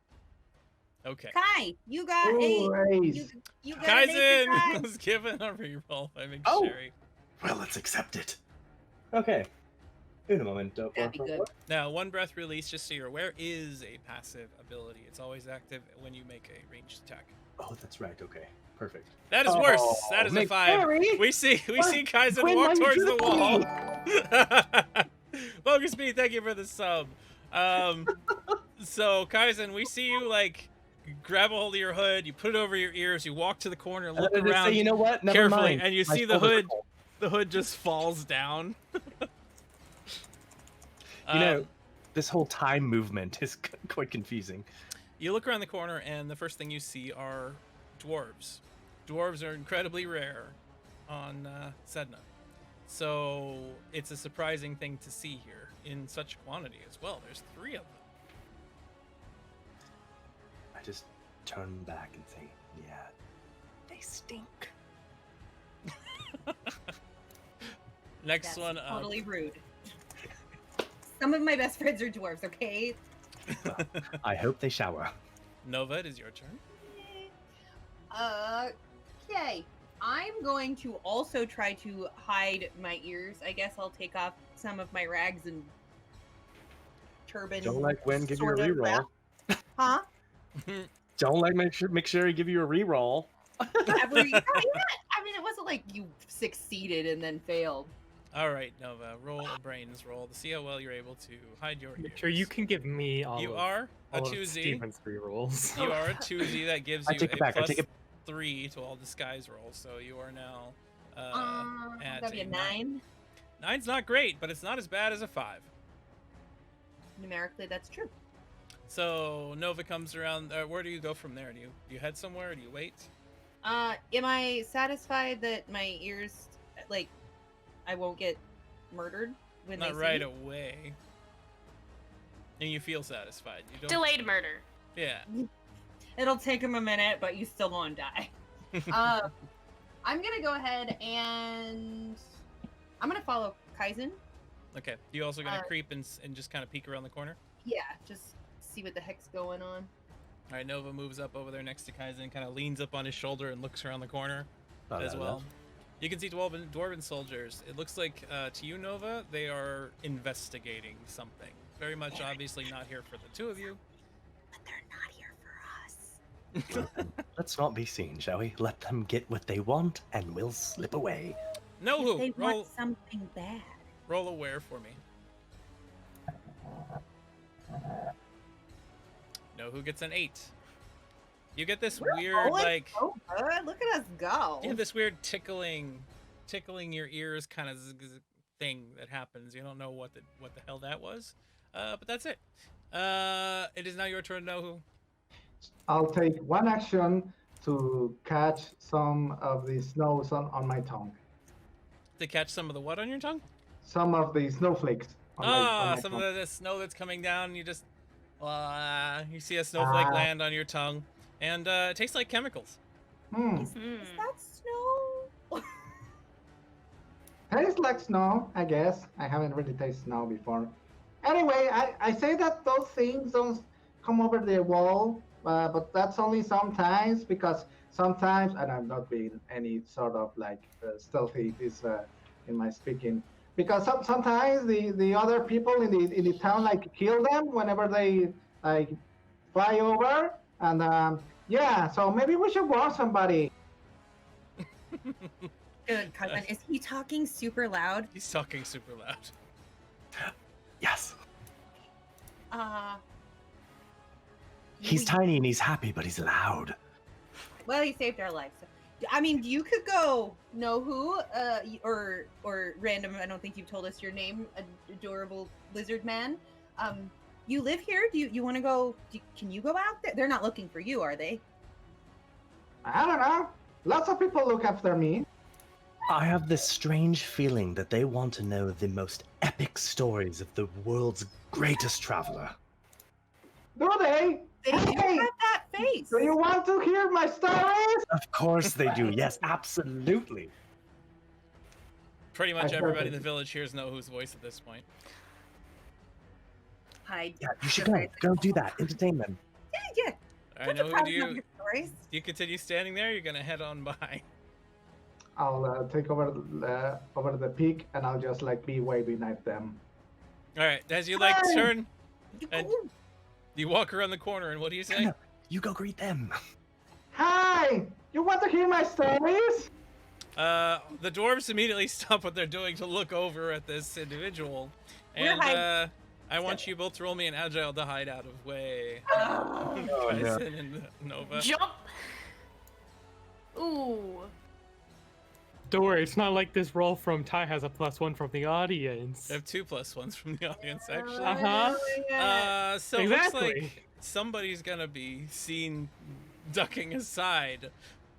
Okay.
Kai, you got
Nice.
you got an 8 to
Kaizen
die.
was given a reroll by
Oh.
McSherry.
Well, let's accept it. Okay. In a moment.
That'd be good.
Now, one breath release, just so you're aware, is a passive ability. It's always active when you make a ranged attack.
Oh, that's right. Okay. Perfect.
That is worse.
Oh,
That is a 5.
McSherry!
We see Kaizen
When
walk
are you
towards the
doing
wall. Focus me, thank you for the sub. So Kaizen, we see you like grab a hold of your hood, you put it over your ears, you walk to the corner, look
Just
around
say, you know what? Never
carefully,
mind.
and you
My
see the
shoulders are
hood.
cold.
The hood just falls down.
You know, this whole time movement is quite confusing.
You look around the corner, and the first thing you see are dwarves. Dwarves are incredibly rare on Sedna. So it's a surprising thing to see here in such quantity as well. There's 3 of them.
I just turn back and say, yeah, they stink.
Next
That's
one up.
totally rude. Some of my best friends are dwarves, okay?
I hope they shower.
Nova, it is your turn.
Okay. I'm going to also try to hide my ears. I guess I'll take off some of my rags and turban.
Don't let Gwen give you a
sort of wrap.
reroll.
Huh?
Don't let McSherry give you a reroll.
I mean, it wasn't like you succeeded and then failed.
All right, Nova, roll a brains roll to see how well you're able to hide your ears.
Make sure you can give me all
You
of,
are a
all of
2Z.
Steven's 3 rolls.
You are a 2Z. That gives
I
you
take
a
it back. I
plus
take it.
3 to all disguise rolls. So you are now at
That'd be a 9.
9's not great, but it's not as bad as a 5.
Numerically, that's true.
So Nova comes around. Where do you go from there? Do you head somewhere? Or do you wait?
Am I satisfied that my ears, like, I won't get murdered when
Not
they see
right
me?
away. And you feel satisfied. You don't.
Delayed murder.
Yeah.
It'll take him a minute, but you still won't die. I'm gonna go ahead and I'm gonna follow Kaizen.
Okay. You also gonna creep and just kind of peek around the corner?
Yeah, just see what the heck's going on.
All right. Nova moves up over there next to Kaizen, kind of leans up on his shoulder and looks around the corner as well. You can see dwarven soldiers. It looks like to you, Nova, they are investigating something. Very much, obviously, not here for the 2 of you.
But they're not here for us.
Well, then, let's not be seen, shall we? Let them get what they want, and we'll slip away.
No, who?
They
Roll,
want something bad.
roll aware for me. No, who gets an 8? You get this weird,
rolling
like,
so good. Look at us go.
you have this weird tickling your ears kind of thing that happens. You don't know what the hell that was. But that's it. It is now your turn to know who.
I'll take one action to catch some of the snows on my tongue.
To catch some of the what on your tongue?
Some of the snowflakes on my
Some
tongue.
of the snow that's coming down. You just, you see a snowflake land on your tongue, and it tastes like chemicals.
Is that snow?
Tastes like snow, I guess. I haven't really tasted snow before. Anyway, I say that those things don't come over the wall, but that's only sometimes, because sometimes, and I'm not being any sort of like stealthy this in my speaking, because sometimes the other people in the town like kill them whenever they like fly over, and yeah, so maybe we should warn somebody.
Good, cousin. Is he talking super loud?
He's talking super loud.
Yes.
He's
tiny and he's happy, but he's loud.
Well, he saved our lives. I mean, you could go know who, or random. I don't think you've told us your name. Adorable lizard man. You live here. Do you want to go? Can you go out there? They're not looking for you, are they?
I don't know. Lots of people look after me.
I have this strange feeling that they want to know the most epic stories of the world's greatest traveler.
Do they?
They do have that face.
Do you want to hear my stories?
Of course they do. Yes, absolutely.
Pretty much everybody in the village here knows whose voice at this point.
Hi.
Yeah, you should go. Go do that. Entertain them.
Yeah.
I know who do you. Do you continue standing there? You're gonna head on by.
I'll take over the peak, and I'll just like be waving at them.
All right, as you like turn, and you walk around the corner, and what do you say?
You go greet them.
Hi! You want to hear my stories?
The dwarves immediately stop what they're doing to look over at this individual, and I want you both to roll me an agile to hide out of way. Bison and Nova.
Jump! Ooh.
Don't worry, it's not like this roll from Ty has a +1 from the audience.
I have 2 +1s from the audience, actually. So it looks like somebody's gonna be seen ducking aside,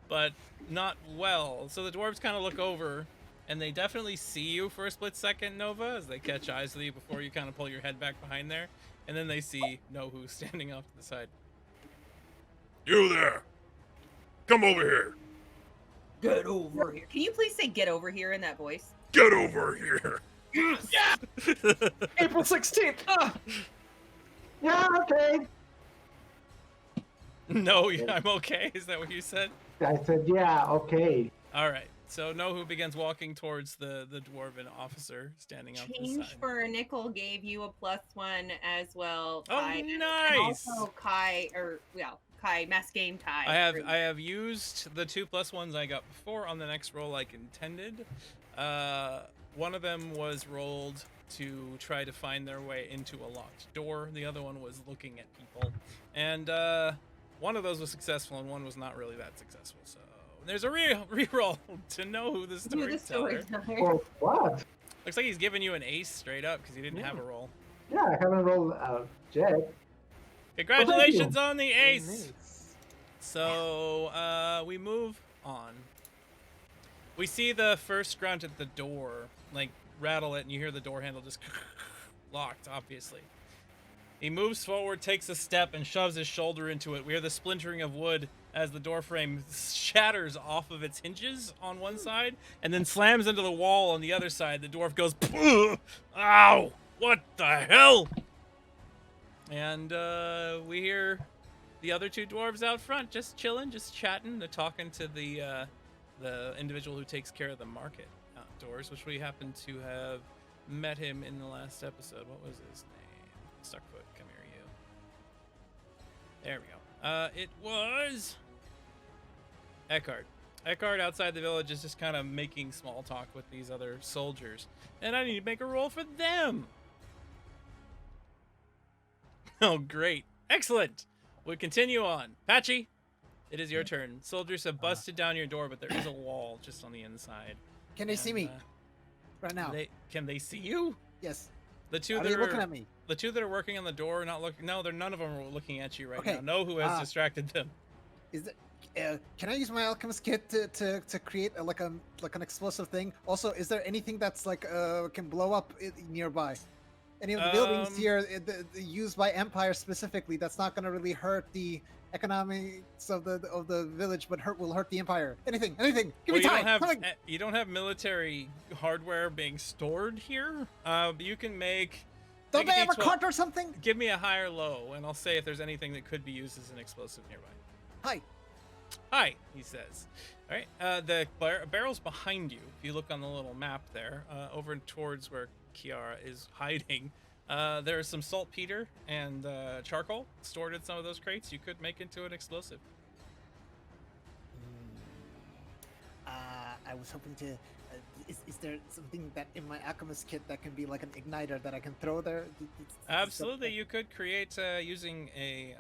but not well. So the dwarves kind of look over, and they definitely see you for a split second, Nova, as they catch eyes with you before you kind of pull your head back behind there, and then they see Nohu standing off to the side.
You there! Come over here!
Get over here. Can you please say "get over here" in that voice?
Get over here!
Yes!
Yeah! April 16th!
Yeah, okay.
No, I'm okay. Is that what you said?
I said, yeah, okay.
All right. So Nohu begins walking towards the dwarven officer standing out to the
Change
side.
for a nickel gave you a +1 as well.
Oh,
Kai,
nice!
And also Kai, Mascame Ty.
I have used the 2 +1s I got before on the next roll like intended. One of them was rolled to try to find their way into a locked door. The other one was looking at people. And one of those was successful and one was not really that successful. So there's a reroll to know who the storyteller.
For what?
Looks like he's giving you an ace straight up because he didn't have a roll.
Yeah, I haven't rolled yet.
Congratulations on the ace! So, we move on. We see the first grunt at the door, like, rattle it, and you hear the door handle just locked, obviously. He moves forward, takes a step, and shoves his shoulder into it. We hear the splintering of wood as the door frame shatters off of its hinges on one side, and then slams into the wall on the other side. The dwarf goes, ow! What the hell? And we hear the other 2 dwarves out front just chilling, just chatting. They're talking to the individual who takes care of the market outdoors, which we happen to have met him in the last episode. What was his name? Stuckfoot, come here, you. There we go. It was Eckhart. Eckhart outside the village is just kind of making small talk with these other soldiers. And I need to make a roll for them. Oh, great. Excellent. We'll continue on. Patchy, it is your turn. Soldiers have busted down your door, but there is a wall just on the inside.
Can they see me? Right now.
Can they see you?
Yes.
The two
Are
that
they
are
looking at me?
the two that are working on the door are not looking. No, they're none of them are looking at you right
Okay,
now. Know who has distracted them.
Is it? Can I use my alchemist kit to create like an explosive thing? Also, is there anything that's like can blow up nearby? Any of the buildings here used by Empire specifically that's not going to really hurt the economics of the village, but will hurt the Empire? Anything? Give me time.
You don't have military hardware being stored here. You can make.
Don't
make
they
a
have a
D12.
cart or something?
Give me a high or low, and I'll say if there's anything that could be used as an explosive nearby. Hi, he says. All right, the barrel's behind you. If you look on the little map there, over towards where Kiara is hiding, there's some saltpeter and charcoal stored in some of those crates. You could make into an explosive.
I was hoping to. Is there something that in my alchemist kit that can be like an igniter that I can throw there?
Absolutely, you could create using a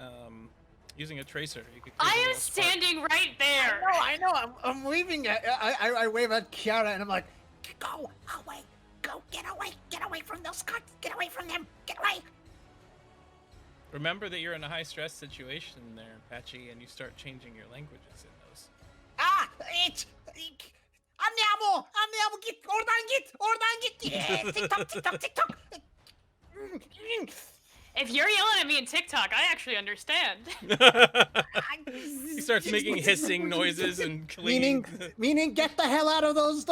tracer. You could create
I
a
am
little spark.
standing right there.
I know. I'm waving at. I wave at Kiara and I'm like, go away, get away from those carts, get away from them, get away.
Remember that you're in a high stress situation there, Patchy, and you start changing your languages in those.
Andiamo, oradan git. TikTok.
If you're yelling at me in TikTok, I actually understand.
He starts making hissing noises and cleaning.
Meaning, get the hell out of those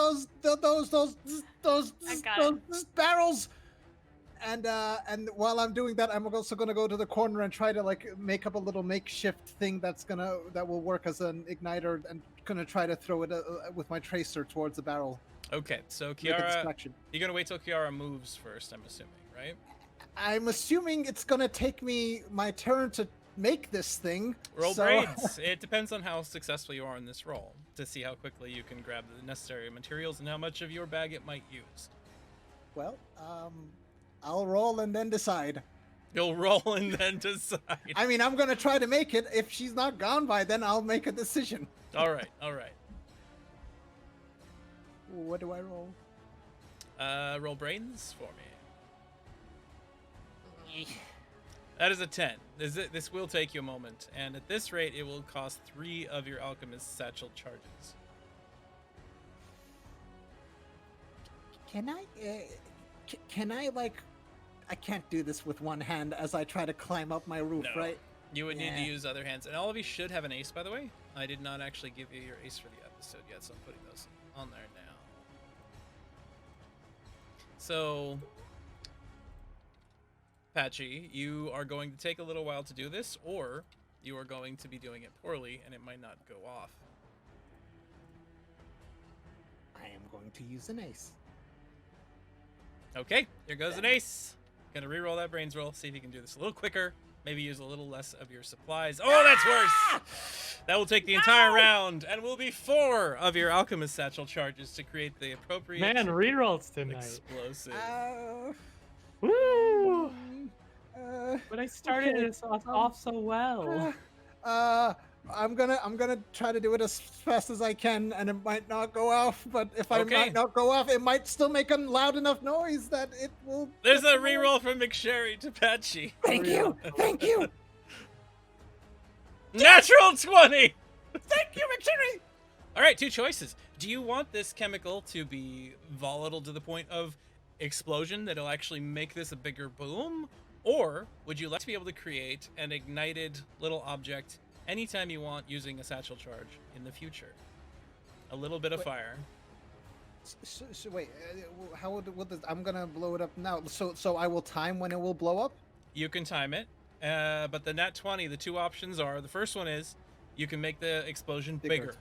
barrels. And while I'm doing that, I'm also gonna go to the corner and try to like make up a little makeshift thing that will work as an igniter, and gonna try to throw it with my tracer towards the barrel.
Okay, so Kiara, you're gonna wait till Kiara moves first, I'm assuming, right?
I'm assuming it's gonna take me my turn to make this thing.
Roll braids. It depends on how successful you are in this roll to see how quickly you can grab the necessary materials and how much of your bag it might use.
Well, I'll roll and then decide.
You'll roll and then decide.
I mean, I'm gonna try to make it. If she's not gone by then, I'll make a decision.
All right.
What do I roll?
Roll brains for me. That is a 10. This will take you a moment, and at this rate, it will cost 3 of your alchemist satchel charges.
Can I like? I can't do this with one hand as I try to climb up my roof,
No.
right?
You would need to use other hands, and all of you should have an ace, by the way. I did not actually give you your ace for the episode yet, so I'm putting those on there now. So, Patchy, you are going to take a little while to do this, or you are going to be doing it poorly, and it might not go off.
I am going to use an ace.
Okay, here goes an ace. Gonna re-roll that brains roll, see if you can do this a little quicker. Maybe use a little less of your supplies. Oh, that's worse! That will take the entire round, and will be 4 of your alchemist satchel charges to create the appropriate
rerolls tonight.
Explosive.
Woo! But I started this off so well.
I'm gonna try to do it as fast as I can, and it might not go off. But if I might not go off, it might still make a loud enough noise that it will.
There's a reroll from McSherry to Patchy.
Thank you.
Natural 20.
Thank you, McSherry.
All right, 2 choices. Do you want this chemical to be volatile to the point of explosion that'll actually make this a bigger boom, or would you like to be able to create an ignited little object anytime you want using a satchel charge in the future? A little bit of fire.
So wait, how would this? I'm gonna blow it up now. So I will time when it will blow up.
You can time it, but the nat 20. The 2 options are: the first one is you can make the explosion bigger.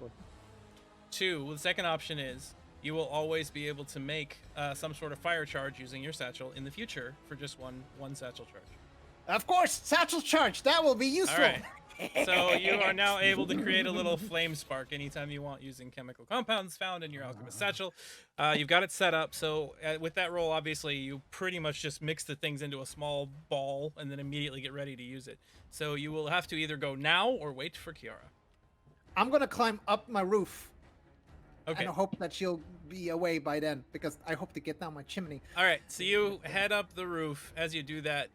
2. The second option is you will always be able to make some sort of fire charge using your satchel in the future for just one satchel charge.
Of course, satchel charge. That will be useful.
All right. So you are now able to create a little flame spark anytime you want using chemical compounds found in your alchemist satchel. You've got it set up. So with that roll, obviously, you pretty much just mix the things into a small ball and then immediately get ready to use it. So you will have to either go now or wait for Kiara.
I'm going to climb up my roof.
Okay.
And I hope that she'll be away by then, because I hope to get down my chimney.
All right, so you head up the roof. As you do that,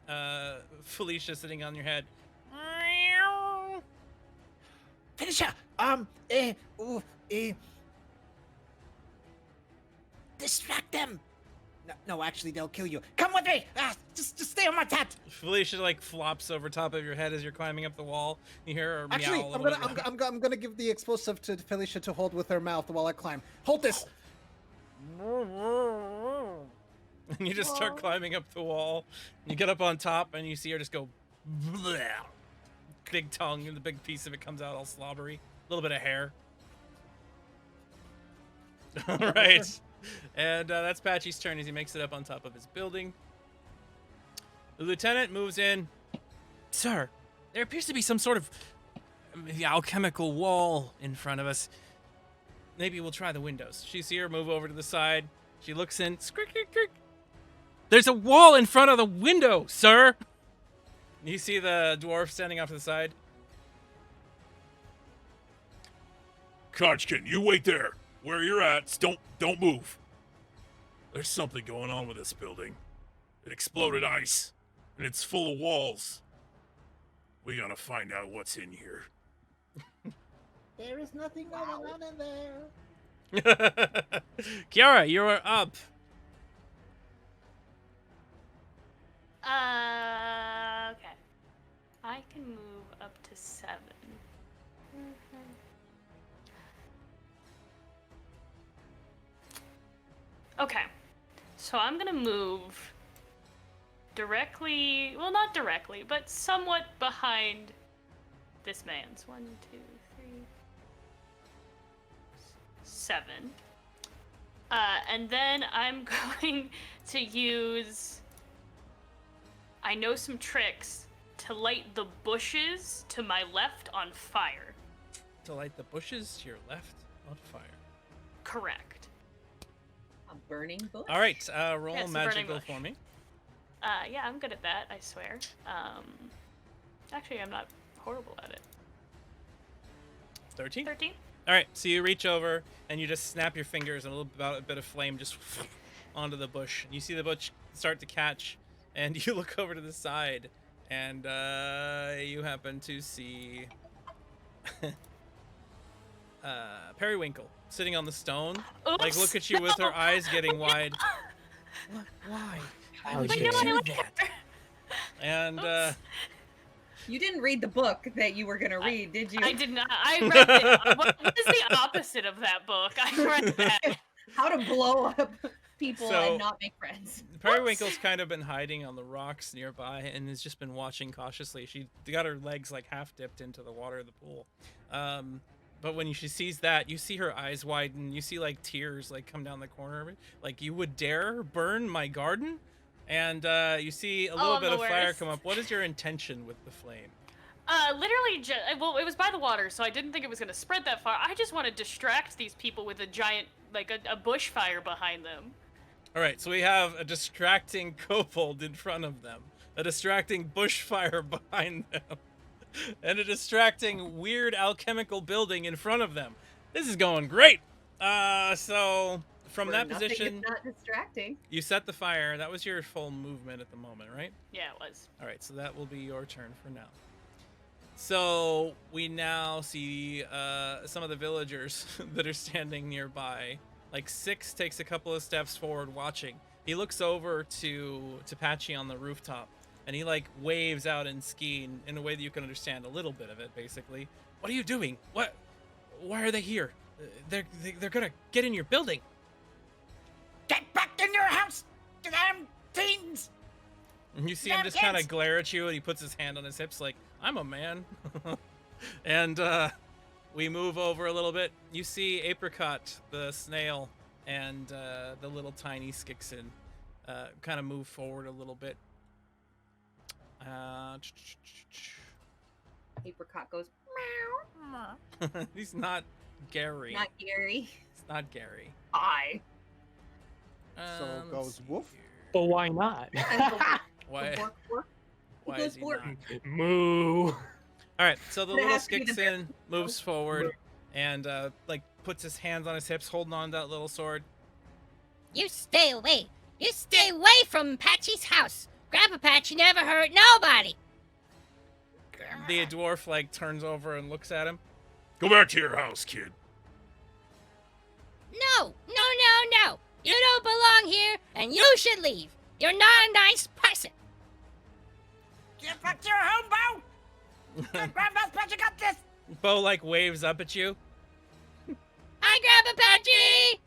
Felicia sitting on your head.
Felicia, distract them. No, actually, they'll kill you. Come with me. Just stay on my tat.
Felicia like flops over top of your head as you're climbing up the wall. You hear her
Actually,
meow a little bit.
I'm gonna give the explosive to Felicia to hold with her mouth while I climb. Hold this.
And you just start climbing up the wall. You get up on top and you see her just go bleh. Big tongue, and the big piece of it comes out all slobbery. A little bit of hair. All right. And that's Patchy's turn as he makes it up on top of his building. The lieutenant moves in. Sir, there appears to be some sort of alchemical wall in front of us. Maybe we'll try the windows. She sees her move over to the side. She looks in. Scrick, scrick, scrick. There's a wall in front of the window, sir. You see the dwarf standing off to the side.
Kochkin, you wait there. Where you're at, don't move. There's something going on with this building. It exploded ice, and it's full of walls. We gotta find out what's in here.
There is nothing going on in there.
Kiara, you're up.
Okay. I can move up to 7. Okay. So I'm gonna move directly, well, not directly, but somewhat behind this man's. 1, 2, 3, 7. And then I'm going to use, I know some tricks, to light the bushes to my left on fire.
To light the bushes to your left on fire.
Correct.
A burning bush?
All right, roll
Yes, a burning
magical
bush.
for me.
Yeah, I'm good at that, I swear. Actually, I'm not horrible at it.
13?
13?
All right, so you reach over and you just snap your fingers and a bit of flame just onto the bush. You see the bush start to catch, and you look over to the side, and you happen to see Periwinkle sitting on the stone.
Oops,
Like, look at you with her eyes getting wide. What? Why? Why would you do that? And
You didn't read the book that you were going to read, did you?
I did not. I read it. What is the opposite of that book? I read that.
How to blow up people
So-
and not make friends.
Periwinkle's kind of been hiding on the rocks nearby and has just been watching cautiously. She got her legs like half dipped into the water of the pool. But when she sees that, you see her eyes widen. You see like tears like come down the corner of it. Like, you would dare burn my garden? And you see a little
I'm
bit
the
of fire
worst.
come up. What is your intention with the flame?
Literally, well, it was by the water, so I didn't think it was going to spread that far. I just want to distract these people with a giant, like a bushfire behind them.
All right, so we have a distracting kobold in front of them, a distracting bushfire behind them, and a distracting weird alchemical building in front of them. This is going great. So from that
Nothing is
position,
not distracting.
you set the fire. That was your full movement at the moment, right?
Yeah, it was.
All right, so that will be your turn for now. So we now see some of the villagers that are standing nearby. Like, Six takes a couple of steps forward watching. He looks over to Patchy on the rooftop, and he like waves out in ski in a way that you can understand a little bit of it, basically. What are you doing? What? Why are they here? They're gonna get in your building.
Get back in your house, damn fiends!
And you see him just kind of glare at you, and he puts his hand on his hips like, I'm a man. And we move over a little bit. You see Apricot, the snail, and the little tiny Skixin kind of move forward a little bit.
Apricot goes, meow.
He's not Gary.
Not Gary.
It's not Gary.
Hi.
So
Let's
goes
see
woof.
here.
But why not?
Why?
Bork, bork.
Why
goes
is he
bork?
not?
Moo.
All right, so the
There
little
has to be the
Skixin moves forward, and like puts his hands on his hips, holding on to that little sword.
You stay away. You stay away from Patchy's house. Grandpa Patchy never hurt nobody.
The dwarf like turns over and looks at him.
Go back to your house, kid.
No. You don't belong here, and you should leave. You're not a nice person.
Get back to your home, Bo! Grandpa's Patchy got this!
Bo like waves up at you.
Hi, Grandpa Patchy!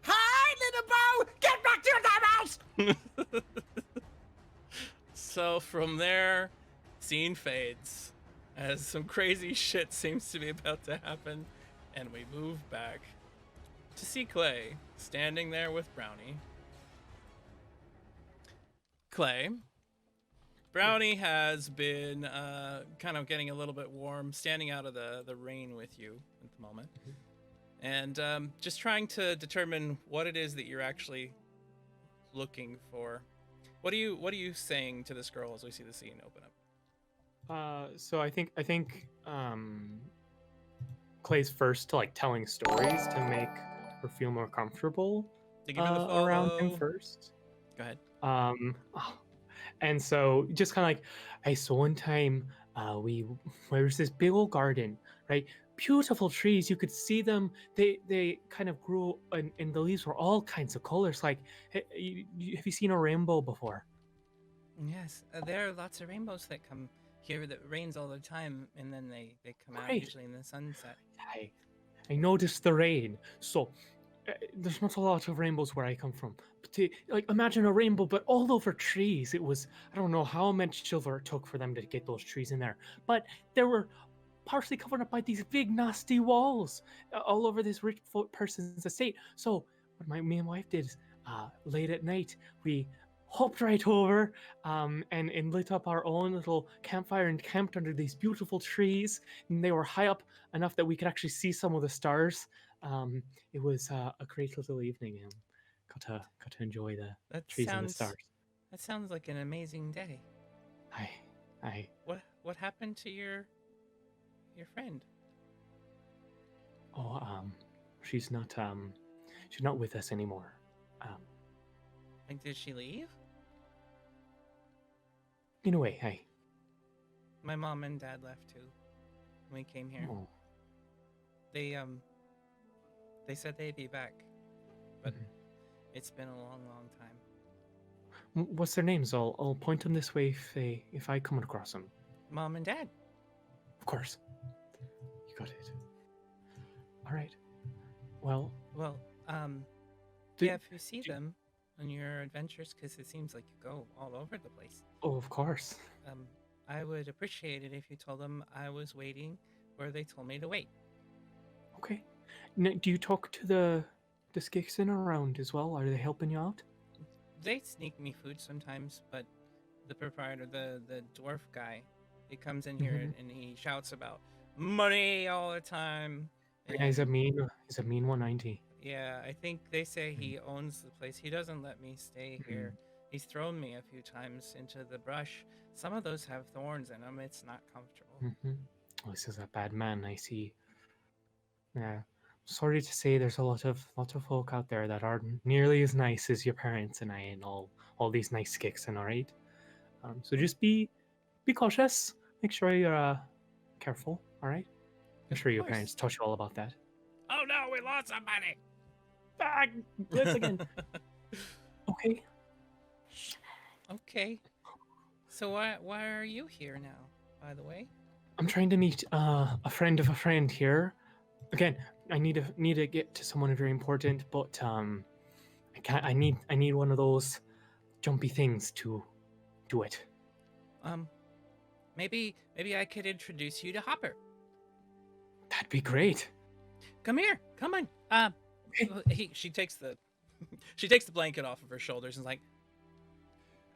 Hi, little Bo! Get back to your damn house!
So from there, scene fades as some crazy shit seems to be about to happen, and we move back to see Clay standing there with Brownie. Clay, Brownie has been kind of getting a little bit warm, standing out of the rain with you at the moment, and just trying to determine what it is that you're actually looking for. What are you saying to this girl as we see the scene open up?
So I think Clay's first to like telling stories to make her feel more comfortable
To give her the follow.
around him first.
Go ahead.
And so just kind of like, hey, so one time there was this big old garden, right? Beautiful trees, you could see them. They kind of grew, and the leaves were all kinds of colors. Like, have you seen a rainbow before?
Yes, there are lots of rainbows that come here that rains all the time, and then they come out
Great.
usually in the sunset.
I noticed the rain. So there's not a lot of rainbows where I come from. But like, imagine a rainbow, but all over trees. It was, I don't know how much silver it took for them to get those trees in there, but there were partially covered up by these big nasty walls all over this rich person's estate. So what me and my wife did is late at night we hopped right over and lit up our own little campfire and camped under these beautiful trees, and they were high up enough that we could actually see some of the stars. It was a great little evening, and got to enjoy the trees and the stars.
That sounds like an amazing day.
I
What happened to your friend?
She's not with us anymore.
Like, did she leave?
In a way, hey.
My mom and dad left too when we came here.
Oh.
They said they'd be back, but it's been a long time.
What's their names? I'll point them this way if I come across them.
Mom and Dad.
Of course. You got it. All right. Well,
if you see them on your adventures, because it seems like you go all over the place.
Oh, of course.
I would appreciate it if you told them I was waiting where they told me to wait.
Okay. Now, do you talk to the Skixen around as well? Are they helping you out?
They sneak me food sometimes, but the proprietor, the dwarf guy, he comes in here and he shouts about money all the time.
Yeah, he's a mean 190.
Yeah, I think they say he owns the place. He doesn't let me stay here. He's thrown me a few times into the brush. Some of those have thorns in them. It's not comfortable.
Oh, this is a bad man, I see. Yeah. Sorry to say, there's a lot of folk out there that aren't nearly as nice as your parents and I and all these nice Skixen, all right? So just be cautious. Make sure you're careful, all right? I'm sure your parents taught you all about that.
Oh no, we lost somebody.
Ah, blitz again. Okay.
Okay. So why are you here now, by the way?
I'm trying to meet a friend of a friend here. Again, I need to get to someone very important, but I can't. I need one of those jumpy things to do it.
Maybe I could introduce you to Hopper.
That'd be great.
Come here. Come on.
She takes the blanket off of her shoulders and is like,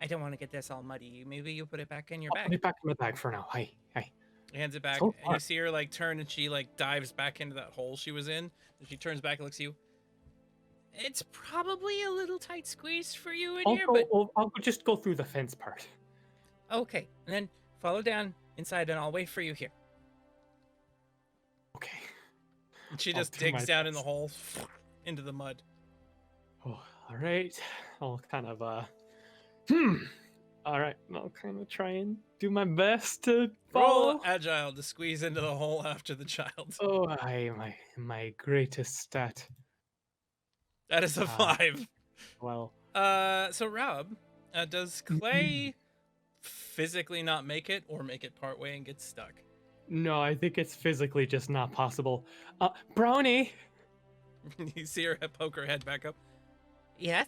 I don't want to get this all muddy. Maybe you put it back in your
I'll
bag.
put it back in my bag for now. Hi.
hands it back,
So
and you see her like turn, and she like dives back into that hole she was in. And she turns back and looks at you. It's probably a little tight squeeze for you in here, but
I'll just go through the fence part.
Okay, and then follow down inside, and I'll wait for you here.
Okay.
She
I'll
just
do my
digs down in the
best.
hole into the mud.
Oh, all right. I'll kind of All right, I'll kind of try and do my best to
Roll
follow.
agile to squeeze into the hole after the child.
Oh, my greatest stat.
That is a
Ah.
5.
Well,
So Rob, does Clay physically not make it, or make it partway and get stuck?
no, I think it's physically just not possible. Brownie,
You see her poke her head back up. Yes?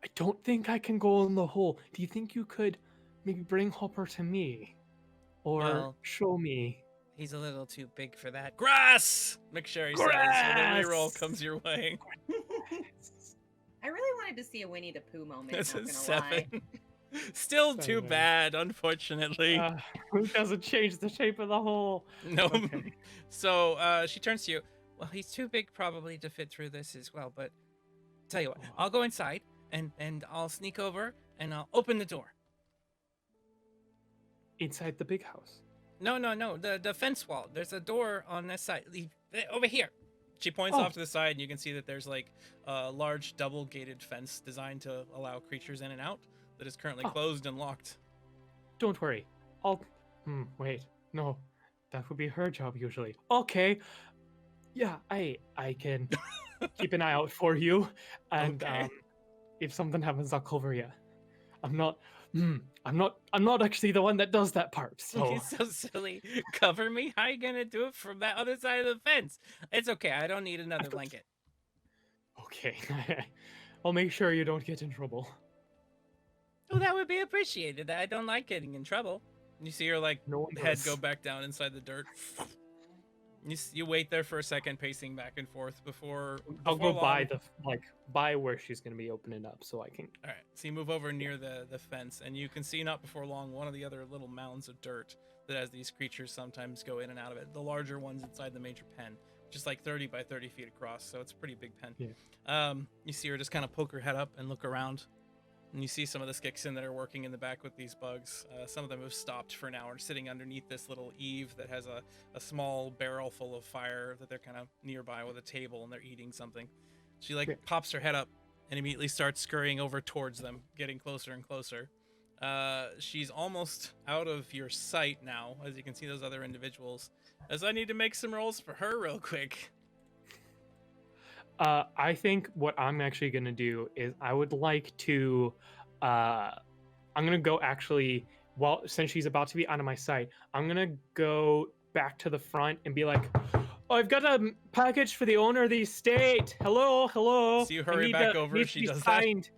I don't think I can go in the hole. Do you think you could maybe bring Hopper to me, or
Well,
show me?
he's a little too big for that. Grass! McSherry says, with a reroll comes your way.
I really wanted to see a Winnie the Pooh moment.
That's
Not
a
gonna
7.
lie.
Still too
7.
bad, unfortunately.
It doesn't change the shape of the hole.
No.
Okay.
So she turns to you. Well, he's too big probably to fit through this as well, but tell you what, I'll go inside and I'll sneak over and I'll open the door.
Inside the big house.
No, the fence wall. There's a door on this side. Over here. She points off to the side, and you can see that there's like a large double-gated fence designed to allow creatures in and out that is currently closed and locked.
Don't worry. I'll. Wait. No, that would be her job usually. Okay. Yeah, I can keep an eye out for you, and
Okay.
if something happens, I'll cover you. I'm not. I'm not actually the one that does that part. So
He's so silly. Cover me? How are you gonna do it from that other side of the fence? It's okay. I don't need another blanket.
okay. I'll make sure you don't get in trouble.
Oh, that would be appreciated. I don't like getting in trouble. You see her like
No one
head
does.
go back down inside the dirt. You wait there for a second, pacing back and forth before.
I'll go
before
by
long-
by where she's gonna be opening up, so I can.
All right, so you move over near the fence, and you can see not before long one of the other little mounds of dirt that has these creatures sometimes go in and out of it. The larger ones inside the major pen, just like 30 by 30 feet across, so it's a pretty big pen.
Yeah.
You see her just kind of poke her head up and look around, and you see some of the Skixen that are working in the back with these bugs. Some of them have stopped for now and are sitting underneath this little eave that has a small barrel full of fire that they're kind of nearby with a table, and they're eating something. She pops her head up and immediately starts scurrying over towards them, getting closer and closer. She's almost out of your sight now, as you can see those other individuals. As I need to make some rolls for her real quick.
I think what I'm actually gonna do is I would like to. I'm gonna go actually. Well, since she's about to be out of my sight, I'm gonna go back to the front and be like, "Oh, I've got a package for the owner of the estate. Hello."
So you
I
hurry
need
back
to-
over
needs
if
to
she
be
does that?
signed."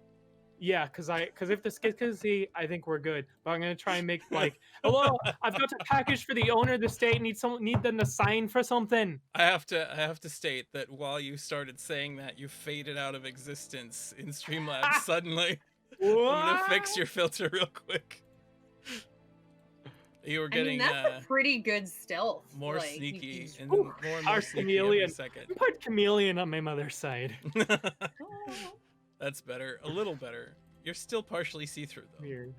Yeah, because if the skit can see, I think we're good. But I'm gonna try and make like, "Hello, I've got a package for the owner of the estate. Need them to sign for something."
I have to state that while you started saying that, you faded out of existence in Streamlabs suddenly. I'm gonna fix your filter real quick. You were
I mean,
getting
that's a pretty good stealth.
more
like,
sneaky and
Ooh,
more
our
sneaky every
chameleon.
second.
Put chameleon on my mother's side.
That's better, a little better. You're still partially see-through though.
Weird.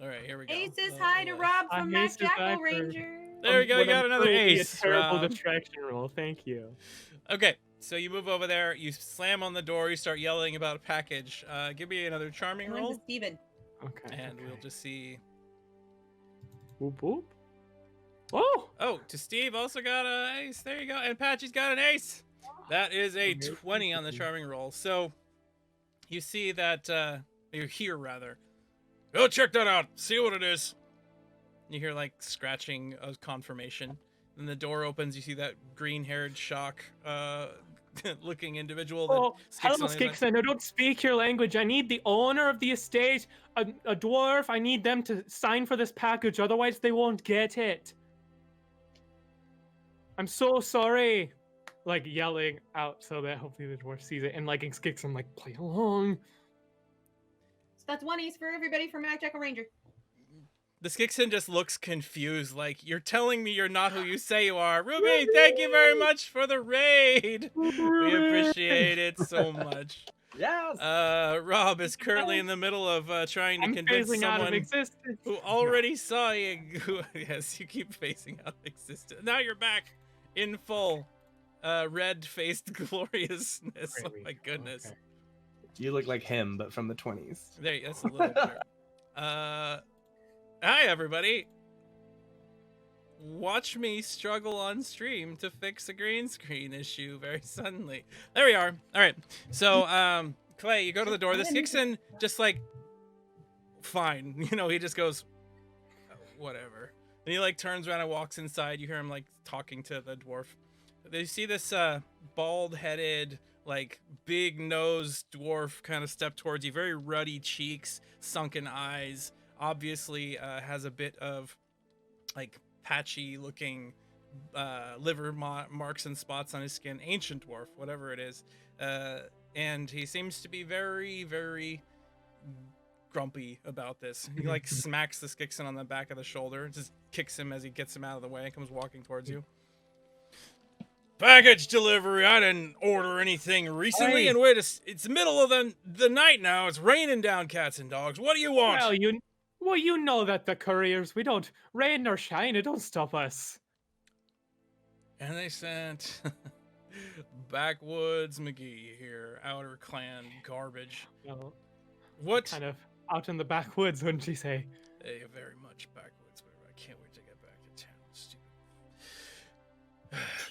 All right, here we go.
Ace says hi to Rob
Hi,
from Mac
Ace says hi
Jackal
for-
Ranger.
There we go. You
What
got
I'm
another
sure will be
ace.
A terrible
Rob.
distraction roll. Thank you.
Okay, so you move over there. You slam on the door. You start yelling about a package. Give me another charming
Going
roll,
to Steven.
Okay.
and we'll just see.
Whoop whoop. Oh.
Oh, to Steve also got an ace. There you go. And Patchy's got an ace. That is a 20 on the charming roll. So you see that, you hear rather. Go check that out. See what it is. You hear like scratching of confirmation. Then the door opens. You see that green-haired shock looking individual. That
Oh,
sticks
hello,
on the-
Skixen. I don't speak your language. I need the owner of the estate, a dwarf. I need them to sign for this package. Otherwise, they won't get it. I'm so sorry. Like yelling out so that hopefully the dwarf sees it. And like Skixen, like, play along.
So that's one ace for everybody from Mac Jackal Ranger.
The Skixen just looks confused, like, you're telling me you're not who you say you are. Ruby, thank you very much for the raid. We appreciate it so much.
Yes.
Rob is currently in the middle of trying to
I'm
convince
phasing out of
someone
existence.
who already saw you. Yes, you keep phasing out of existence. Now you're back in full. red-faced gloriousness. Oh my goodness.
Okay. You look like him, but from the 20s.
There, that's a little better. Hi everybody. Watch me struggle on stream to fix a green screen issue very suddenly. There we are. All right. So, Clay, you go to the door. This Hickson just like, fine. You know, he just goes, whatever. And he like turns around and walks inside. You hear him like talking to the dwarf. You see this bald-headed, like big-nosed dwarf kind of step towards you. Very ruddy cheeks, sunken eyes. Obviously has a bit of like patchy-looking liver marks and spots on his skin. Ancient dwarf, whatever it is. And he seems to be very, very grumpy about this. He like smacks the Skixon on the back of the shoulder, just kicks him as he gets him out of the way and comes walking towards you. Package delivery. I didn't order anything recently, and wait, it's the middle of the night now. It's raining down, cats and dogs. What do you want?
Well, you know that the couriers, we don't rain nor shine. It don't stop us.
And they sent Backwoods McGee here, outer clan garbage.
Well,
what
kind of out in the backwoods, wouldn't you say?
They very much backwoods, but I can't wait to get back to town. Stupid.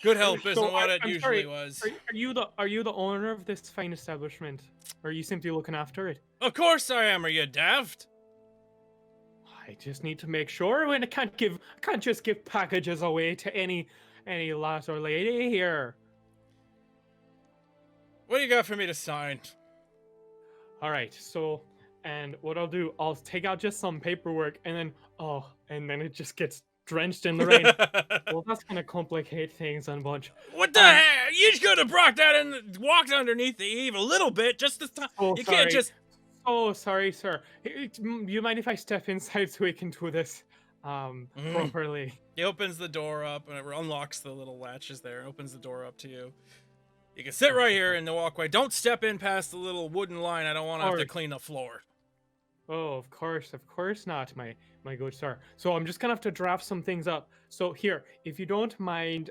Good help isn't what it usually was.
Are you the owner of this fine establishment? Or are you simply looking after it?
Of course I am. Are you daft?
I just need to make sure. I can't just give packages away to any lass or lady here.
What do you got for me to sign?
All right. So, and what I'll do, I'll take out just some paperwork, and then it just gets drenched in the rain. Well, that's gonna complicate things a bunch.
What the heck? You just could have brought that and walked underneath the eave a little bit, just this time. You can't just.
Oh, sorry, sir. You mind if I step inside so we can do this properly?
He opens the door up and it unlocks the little latches there. Opens the door up to you. You can sit right here in the walkway. Don't step in past the little wooden line. I don't want to have to clean the floor.
Oh, of course not, my good sir. So I'm just gonna have to draft some things up. So here, if you don't mind,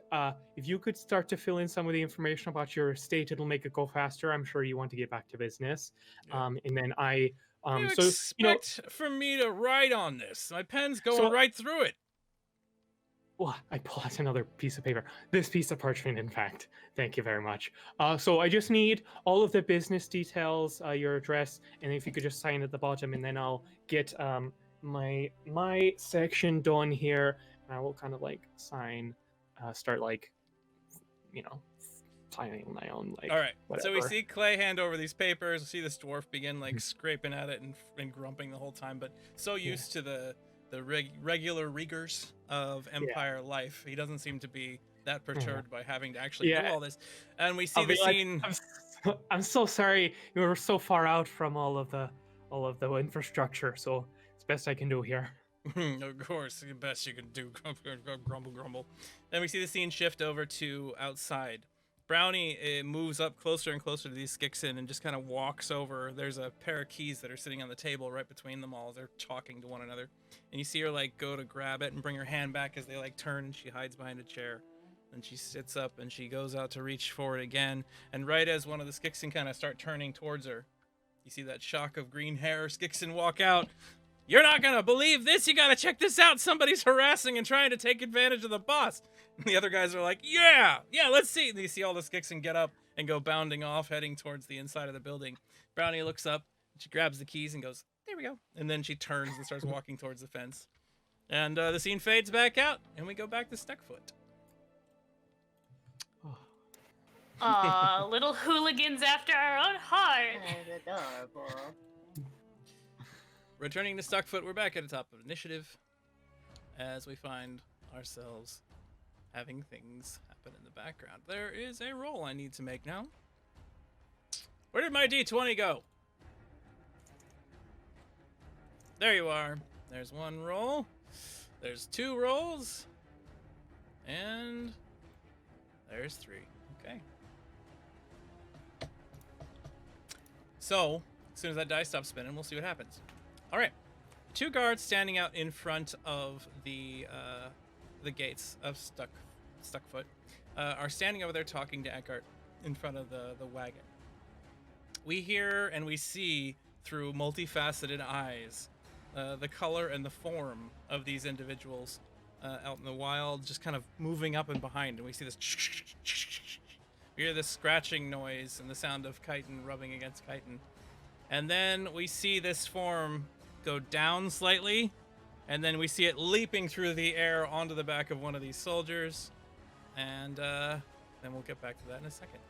if you could start to fill in some of the information about your estate, it'll make it go faster. I'm sure you want to get back to business.
Yeah.
And then I,
you expect for me to write on this? My pen's going right through it.
Well, I pull out another piece of paper. This piece of parchment, in fact. Thank you very much. So I just need all of the business details, your address, and if you could just sign at the bottom, and then I'll get my section done here, and I will kind of like sign, start like, signing my own like.
All right.
Whatever.
So we see Clay hand over these papers. We see this dwarf begin like scraping at it and grumping the whole time, but so used to the regular rigors of Empire life, he doesn't seem to be that perturbed by having to actually do all this. And we see the scene.
I'm so sorry. You were so far out from all of the infrastructure. So it's best I can do here.
Of course, the best you can do. Grumble, grumble. Then we see the scene shift over to outside. Brownie moves up closer and closer to these Skixon and just kind of walks over. There's a pair of keys that are sitting on the table right between them all. They're talking to one another. And you see her like go to grab it and bring her hand back as they like turn, and she hides behind a chair. And she sits up and she goes out to reach for it again. And right as one of the Skixon kind of start turning towards her, you see that shock of green hair Skixon walk out. You're not gonna believe this. You gotta check this out. Somebody's harassing and trying to take advantage of the boss. And the other guys are like, yeah, let's see. And you see all the Skixon get up and go bounding off, heading towards the inside of the building. Brownie looks up, she grabs the keys and goes, there we go. And then she turns and starts walking towards the fence. And the scene fades back out, and we go back to Stuckfoot.
Aw, little hooligans after our own heart.
That's adorable.
Returning to Stuckfoot, we're back at the top of initiative as we find ourselves having things happen in the background. There is a roll I need to make now. Where did my D20 go? There you are. There's one roll. There's two rolls. And there's three. Okay. So, as soon as that die stops spinning, we'll see what happens. All right. Two guards standing out in front of the gates of Stuckfoot. are standing over there talking to Eckhart in front of the wagon. We hear and we see through multifaceted eyes the color and the form of these individuals out in the wild, just kind of moving up and behind. And we see this. We hear this scratching noise and the sound of chitin rubbing against chitin. And then we see this form go down slightly, and then we see it leaping through the air onto the back of one of these soldiers. And then we'll get back to that in a second.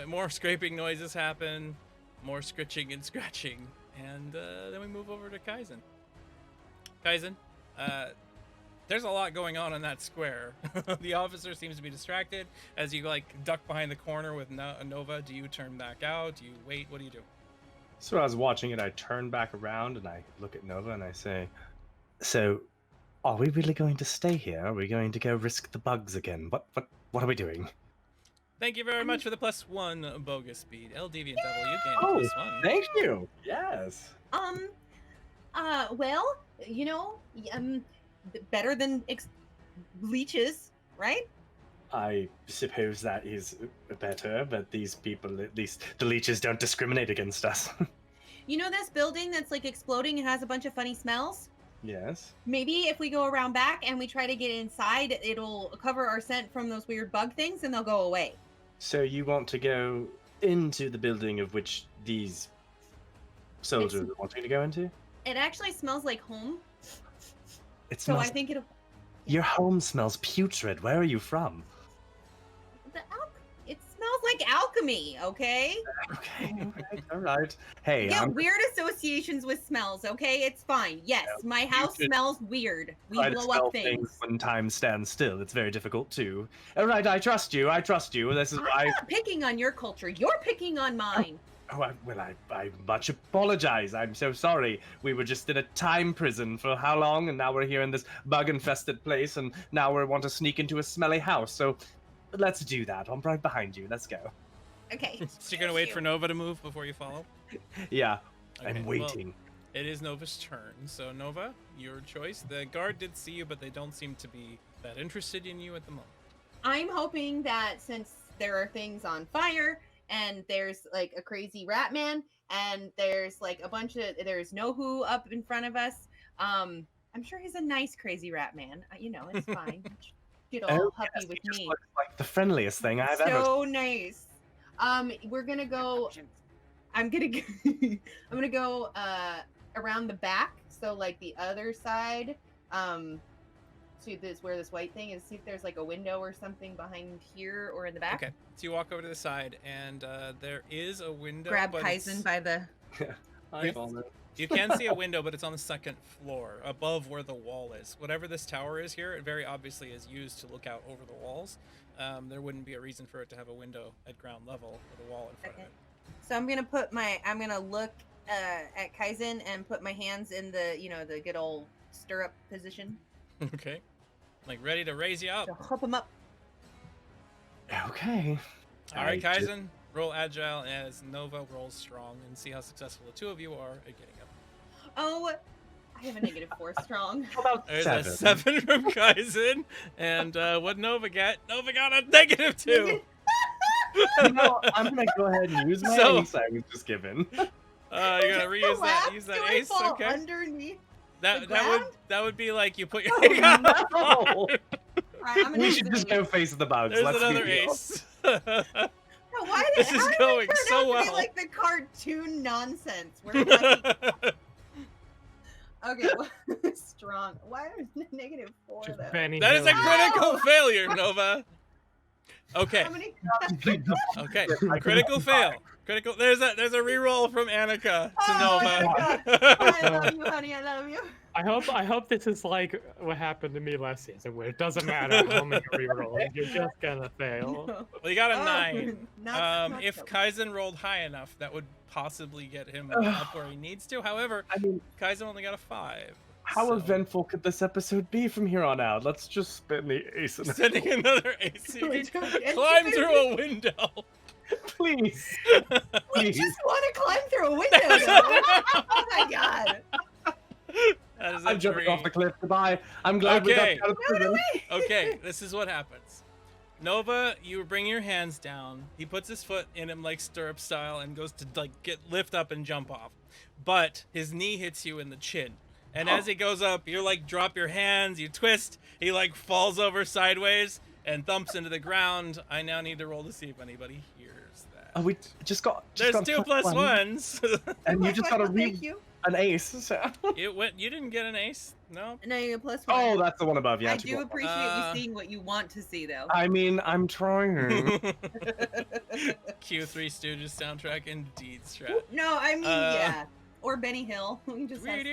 More scraping noises happen, more scritching and scratching, and then we move over to Kaizen. Kaizen, there's a lot going on in that square. The officer seems to be distracted as you duck behind the corner with Nova. Do you turn back out? Do you wait? What do you do?
So I was watching it, I turn back around and I look at Nova and I say, so are we really going to stay here? Are we going to go risk the bugs again? What are we doing?
Thank you very much for the +1 bogus speed. LDV and Devil, you gained +1.
Thank you. Yes.
Well, better than leeches, right?
I suppose that is better, but these people, at least the leeches, don't discriminate against us.
You know this building that's exploding and has a bunch of funny smells?
Yes.
Maybe if we go around back and we try to get inside, it'll cover our scent from those weird bug things and they'll go away.
So you want to go into the building of which these soldiers are wanting to go into?
It actually smells like home.
It
So
smells.
I think it'll...
Your home smells putrid. Where are you from?
It smells like alchemy, okay?
Okay, all right. Hey,
Get weird associations with smells, okay? It's fine. Yes, my house smells weird. We
try to
blow
smell
up things.
when time stands still. It's very difficult too. All right, I trust you. This is
I'm not picking on your culture. You're picking on mine.
I much apologize. I'm so sorry. We were just in a time prison for how long, and now we're here in this bug-infested place, and now we want to sneak into a smelly house. So let's do that. I'm right behind you. Let's go.
Okay.
So you're gonna wait for Nova to move before you follow?
Yeah,
Okay,
I'm waiting.
Well, it is Nova's turn. So Nova, your choice. The guard did see you, but they don't seem to be that interested in you at the moment.
I'm hoping that since there are things on fire, and there's a crazy rat man, and there's there's Nohu up in front of us. I'm sure he's a nice crazy rat man. It's fine. Get all huffy with me.
Looks like the friendliest thing I've ever.
So nice. We're gonna go. I'm gonna go around the back, so the other side. To where this white thing is. See if there's a window or something behind here or in the back.
Okay, so you walk over to the side, and there is a window.
Grab Kaizen by the.
You can see a window, but it's on the second floor, above where the wall is. Whatever this tower is here, it very obviously is used to look out over the walls. There wouldn't be a reason for it to have a window at ground level with a wall in front of it.
So I'm gonna look at Kaizen and put my hands in the good old stirrup position.
Okay. Ready to raise you up.
To help him up.
Okay.
All right, Kaizen, roll agile as Nova rolls strong, and see how successful the two of you are at getting up.
Oh, I have a -4 strong.
How about
There's a 7 from Kaizen, and what Nova get? Nova got a -2.
I'm gonna go ahead and use my ace I was just given.
You're gonna reuse that. Use that ace. Okay.
Underneath.
That would be you put your.
No. We should just go face the bugs.
There's
Let's
another
be real.
ace.
Why
This is going so well.
Like the cartoon nonsense. Where okay, strong. Why is -4 though?
That is a critical failure, Nova. Okay. Okay. Critical fail. Critical. There's a reroll from Annika to Nova.
I love you, honey. I love you.
I hope this is like what happened to me last season, where it doesn't matter how many rerolls, you're just gonna fail.
No.
Well, you got a 9.
Not
if
so.
Kaizen rolled high enough, that would possibly get him up where he needs to. However, Kaizen only got a 5.
How eventful could this episode be from here on out? Let's just spend the ace.
Sending another ace. Climb through a window.
Please.
We just want to climb through a window, though. Oh my god.
That is a
I'm jumping off
tree.
the cliff. Goodbye. I'm glad we got
Okay.
out of prison.
Okay, this is what happens. Nova, you bring your hands down. He puts his foot in him like stirrup style and goes to like lift up and jump off. But his knee hits you in the chin. And as he goes up, you like drop your hands, you twist, he like falls over sideways and thumps into the ground. I now need to roll to see if anybody hears that.
Oh, we just got.
There's
got
2 plus
one.
ones.
And you just got to
Thank
read
you.
an ace. So.
You didn't get an ace? No.
No, you get +1.
Oh, that's the one above. Yeah.
I do appreciate
Uh,
you seeing what you want to see, though.
I mean, I'm trying.
Q3 Stooges soundtrack indeed, Strat.
No, I mean, yeah. Or Benny Hill. We just have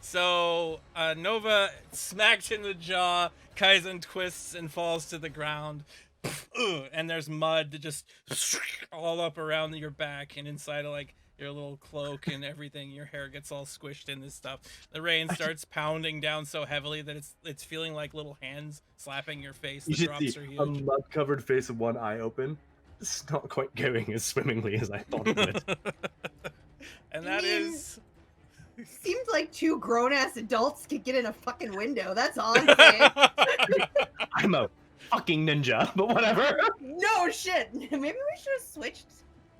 So Nova smacks in the jaw, Kaizen twists and falls to the ground, and there's mud that just all up around your back and inside of like your little cloak and everything. Your hair gets all squished in this stuff. The rain starts pounding down so heavily that it's feeling like little hands slapping your face. The
You should
drops
see
are
a
huge.
mud-covered face of one eye open. It's not quite going as swimmingly as I thought it would.
And that is
Seems like 2 grown-ass adults could get in a fucking window. That's all I'm saying.
I'm a fucking ninja, but whatever.
No shit. Maybe we should have switched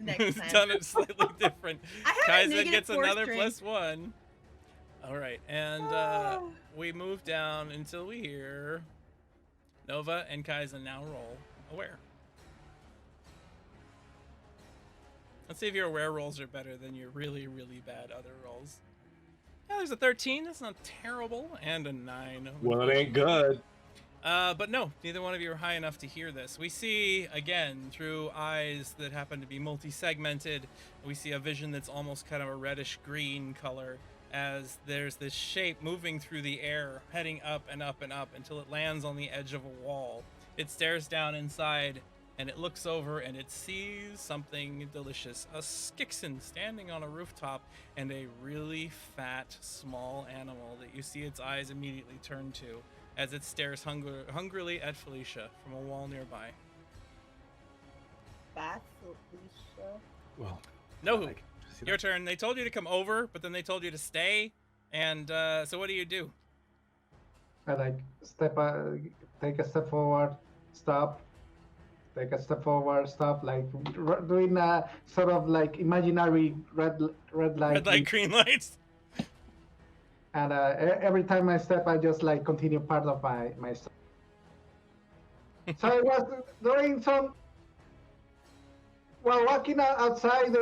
next time.
done it slightly different.
I have a
Kaizen
negative
gets
4
another
string.
+1. All right, and we move down until we hear Nova and Kaizen now roll aware. Let's see if your aware rolls are better than your really, really bad other rolls. Yeah, there's a 13. That's not terrible. And a 9.
Well, it ain't good.
But no, neither one of you are high enough to hear this. We see, again, through eyes that happen to be multi-segmented, we see a vision that's almost kind of a reddish-green color as there's this shape moving through the air, heading up and up and up until it lands on the edge of a wall. It stares down inside, and it looks over and it sees something delicious. A Skixen standing on a rooftop and a really fat, small animal that you see its eyes immediately turn to as it stares hungrily at Felicia from a wall nearby.
That's Felicia.
Well,
No, your turn. They told you to come over, but then they told you to stay. And so what do?
I like take a step forward, stop, take a step forward, stop, like doing a sort of like imaginary red light.
Red light, green lights.
And every time I step, I just like continue part of my story. So I was doing some, well, walking outside,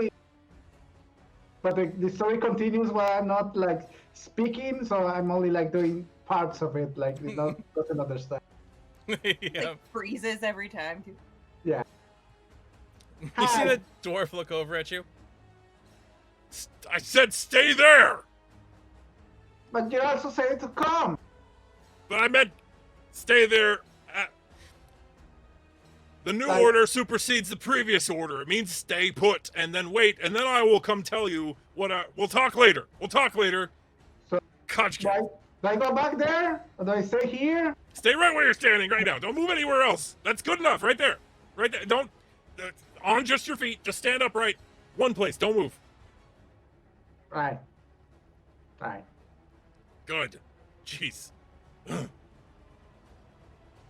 but the story continues while I'm not like speaking, so I'm only like doing parts of it, like it doesn't understand.
Yeah.
Like freezes every time. Too.
Yeah.
You see the dwarf look over at you?
I said stay there!
But you also said to come.
But I meant stay there. The new order supersedes the previous order. It means stay put and then wait, and then I will come tell you what we'll talk later. We'll talk later.
So,
Kachka.
do I go back there? Or do I stay here?
Stay right where you're standing right now. Don't move anywhere else. That's good enough right there. Right there. Don't, on just your feet. Just stand upright. One place. Don't move.
Right.
Good. Jeez.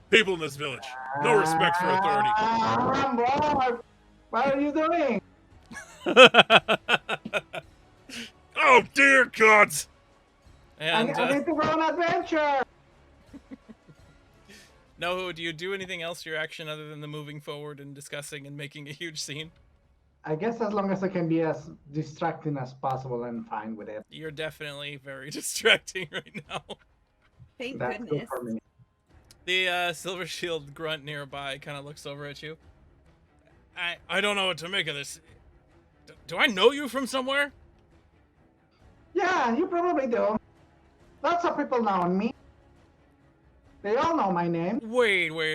People in this village. No respect for authority.
Boy, what are you doing?
Oh, dear gods.
And
I need to go on an adventure.
no, do you do anything else for your action other than the moving forward and discussing and making a huge scene?
I guess as long as I can be as distracting as possible, I'm fine with it.
You're definitely very distracting right now.
Thank
That's
goodness.
good for me.
The Silver Shield grunt nearby kind of looks over at you. I don't know what to make of this. Do I know you from somewhere?
Yeah, you probably do. Lots of people know me. They all know my name.
Wait. Were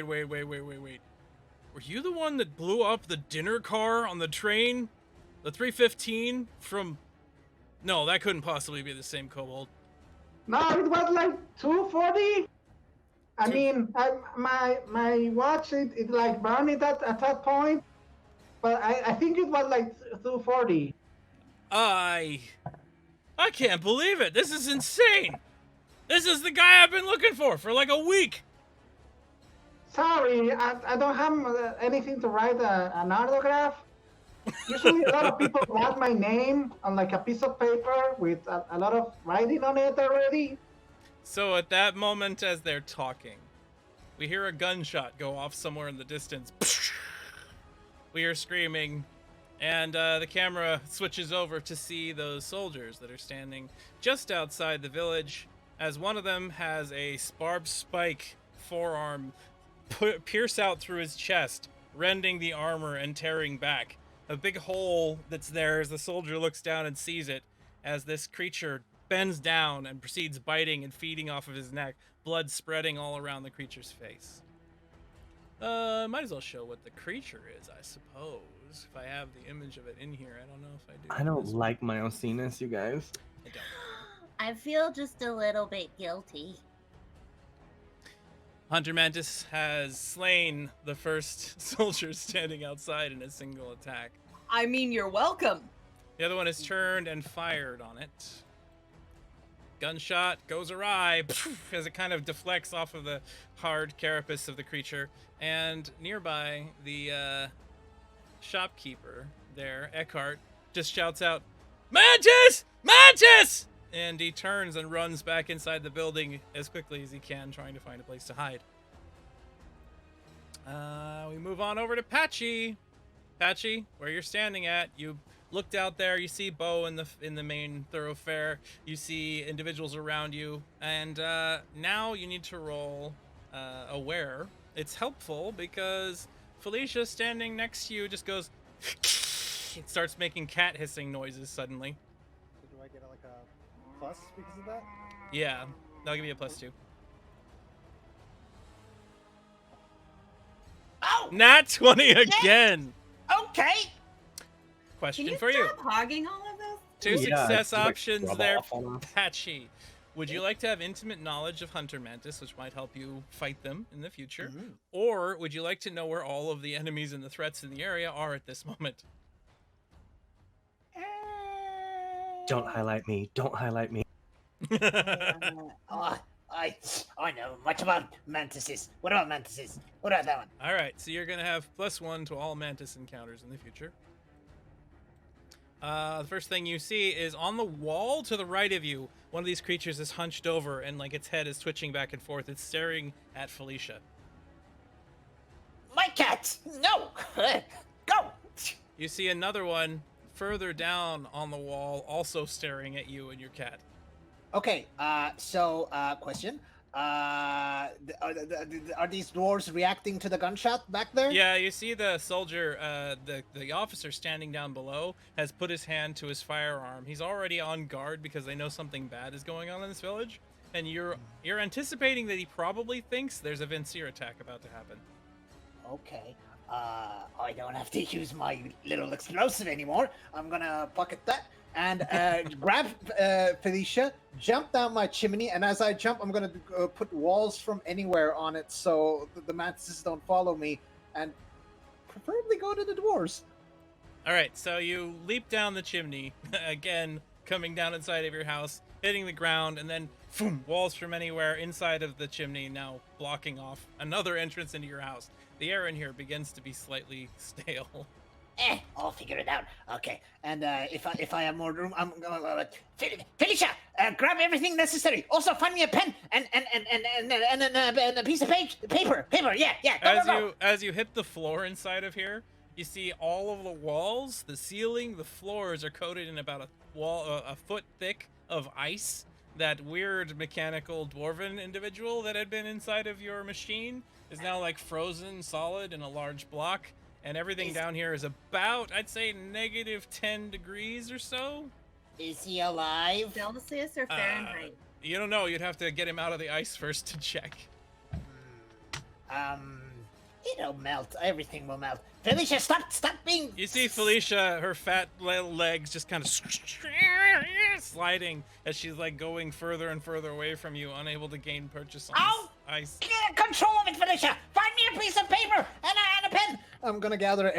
you the one that blew up the dinner car on the train? The 315 from... No, that couldn't possibly be the same kobold.
No, it was like 240. I mean, my watch, it like burned it at that point. But I think it was like 240.
I I can't believe it. This is insane. This is the guy I've been looking for like a week.
Sorry, I don't have anything to write an autograph. Usually a lot of people write my name on like a piece of paper with a lot of writing on it already.
So at that moment as they're talking, we hear a gunshot go off somewhere in the distance. We hear screaming, and the camera switches over to see those soldiers that are standing just outside the village, as one of them has a barbed spike forearm pierce out through his chest, rending the armor and tearing back. A big hole that's there as the soldier looks down and sees it, as this creature bends down and proceeds biting and feeding off of his neck, blood spreading all around the creature's face. Might as well show what the creature is, I suppose. If I have the image of it in here, I don't know if I do.
I don't like Miocenis, you guys.
I don't.
I feel just a little bit guilty.
Hunter Mantis has slain the first soldier standing outside in a single attack.
I mean, you're welcome.
The other one is turned and fired on it. Gunshot goes awry as it kind of deflects off of the hard carapace of the creature. And nearby, the shopkeeper there, Eckhart, just shouts out, "Mantis! Mantis!" And he turns and runs back inside the building as quickly as he can, trying to find a place to hide. We move on over to Patchy. Patchy, where you're standing at, you looked out there, you see Bo in the main thoroughfare, you see individuals around you, and now you need to roll aware. It's helpful because Felicia standing next to you just goes, it starts making cat hissing noises suddenly.
So do I get like a plus because of that?
Yeah, that'll give you a +2.
Oh!
Nat 20 again!
Okay.
Question
Can you
for you.
stop hogging all of this?
Two
Yeah,
success
just, like,
options
rub
there,
off on us.
Patchy. Would you like to have intimate knowledge of Hunter Mantis, which might help you fight them in the future?
Mhm.
Or would you like to know where all of the enemies and the threats in the area are at this moment?
Don't highlight me. Don't highlight me.
I know much about mantises. What about mantises? What about that one?
All right, so you're going to have +1 to all Mantis encounters in the future. The first thing you see is on the wall to the right of you, one of these creatures is hunched over and like its head is twitching back and forth. It's staring at Felicia.
My cat! No! Go!
You see another one further down on the wall, also staring at you and your cat.
Okay, question. Are these dwarves reacting to the gunshot back there?
Yeah, you see the soldier, the officer standing down below has put his hand to his firearm. He's already on guard because they know something bad is going on in this village, and you're anticipating that he probably thinks there's a Vincier attack about to happen.
Okay. I don't have to use my little explosive anymore.
I'm gonna bucket that and grab Felicia, jump down my chimney, and as I jump, I'm gonna put walls from anywhere on it so the mantises don't follow me, and preferably go to the dwarves.
All right, so you leap down the chimney, again, coming down inside of your house, hitting the ground, and then boom, walls from anywhere inside of the chimney now blocking off another entrance into your house. The air in here begins to be slightly stale.
I'll figure it out. Okay.
And if I have more room, I'm gonna
Felicia, grab everything necessary. Also, find me a pen and a piece of paper. Yeah. Go.
As you hit the floor inside of here, you see all of the walls, the ceiling, the floors are coated in about a foot thick of ice. That weird mechanical dwarven individual that had been inside of your machine is now like frozen solid in a large block, and everything down here is about, I'd say, -10 degrees or so.
Is he alive?
Celsius or Fahrenheit?
You don't know. You'd have to get him out of the ice first to check.
It'll melt. Everything will melt. Felicia, stop being...
You see Felicia, her fat little legs just kind of sliding as she's like going further and further away from you, unable to gain purchase on ice.
Get control of it, Felicia! Find me a piece of paper and a pen!
I'm gonna gather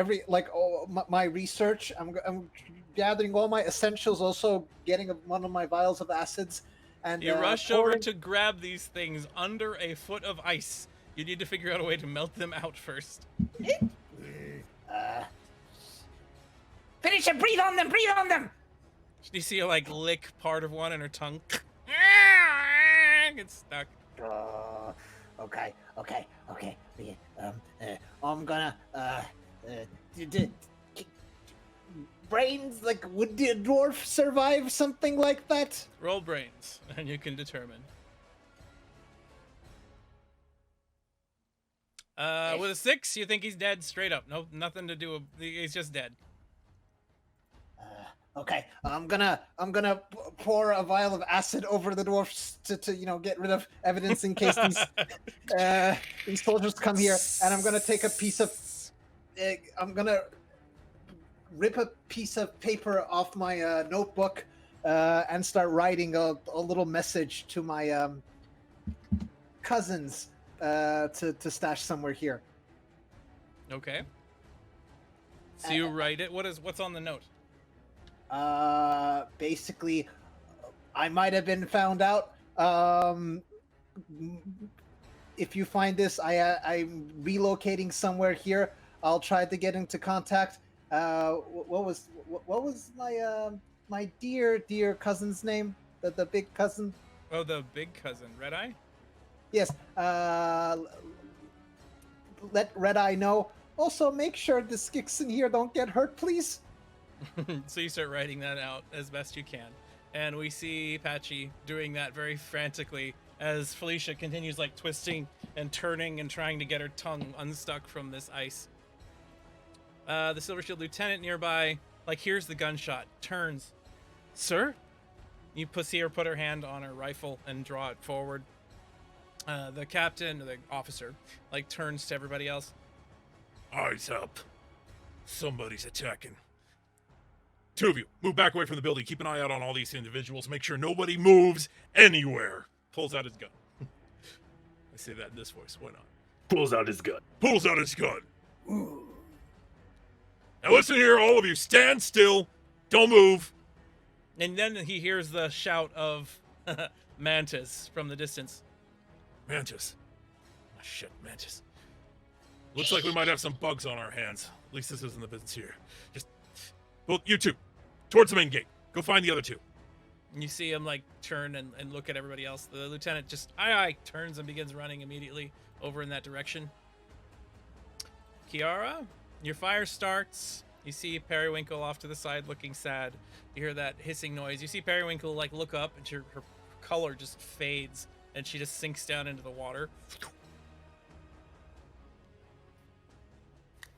my research. I'm gathering all my essentials, also getting one of my vials of acids. And
you rush over to grab these things under a foot of ice. You need to figure out a way to melt them out first.
Finish it! Breathe on them! Breathe on them!
You see her like lick part of one and her tongue gets stuck.
Okay. I'm gonna brains, like, would the dwarf survive something like that?
Roll brains, and you can determine. With a 6, you think he's dead straight up. No, nothing to do with. He's just dead.
Okay, I'm gonna pour a vial of acid over the dwarfs to get rid of evidence in case these soldiers come here, and I'm gonna take a piece of I'm gonna rip a piece of paper off my notebook and start writing a little message to my cousins to stash somewhere here.
Okay. So you write it. What's on the note?
Basically, I might have been found out. If you find this, I'm relocating somewhere here. I'll try to get into contact. What was my dear cousin's name? The big cousin.
Oh, the big cousin, Red Eye.
Yes. Let Red Eye know. Also, make sure the skicks in here don't get hurt, please.
So you start writing that out as best you can. And we see Patchy doing that very frantically as Felicia continues like twisting and turning and trying to get her tongue unstuck from this ice. The Silver Shield Lieutenant nearby, like, hears the gunshot, turns. Sir? You see her put her hand on her rifle and draw it forward. The captain, or the officer, like, turns to everybody else.
Eyes up. Somebody's attacking. 2 of you, move back away from the building. Keep an eye out on all these individuals. Make sure nobody moves anywhere.
Pulls out his gun.
I say that in this voice. Why not?
Pulls out his gun.
Pulls out his gun. Ooh. Now listen here, all of you. Stand still. Don't move.
And then he hears the shout of Mantis from the distance.
Mantis. Oh, shit, Mantis. Looks like we might have some bugs on our hands. At least this isn't the business here. Just, well, you two, towards the main gate. Go find the other two.
And you see him like turn and look at everybody else. The lieutenant just aye turns and begins running immediately over in that direction. Kiara, your fire starts. You see Periwinkle off to the side looking sad. You hear that hissing noise. You see Periwinkle like look up and her color just fades and she just sinks down into the water.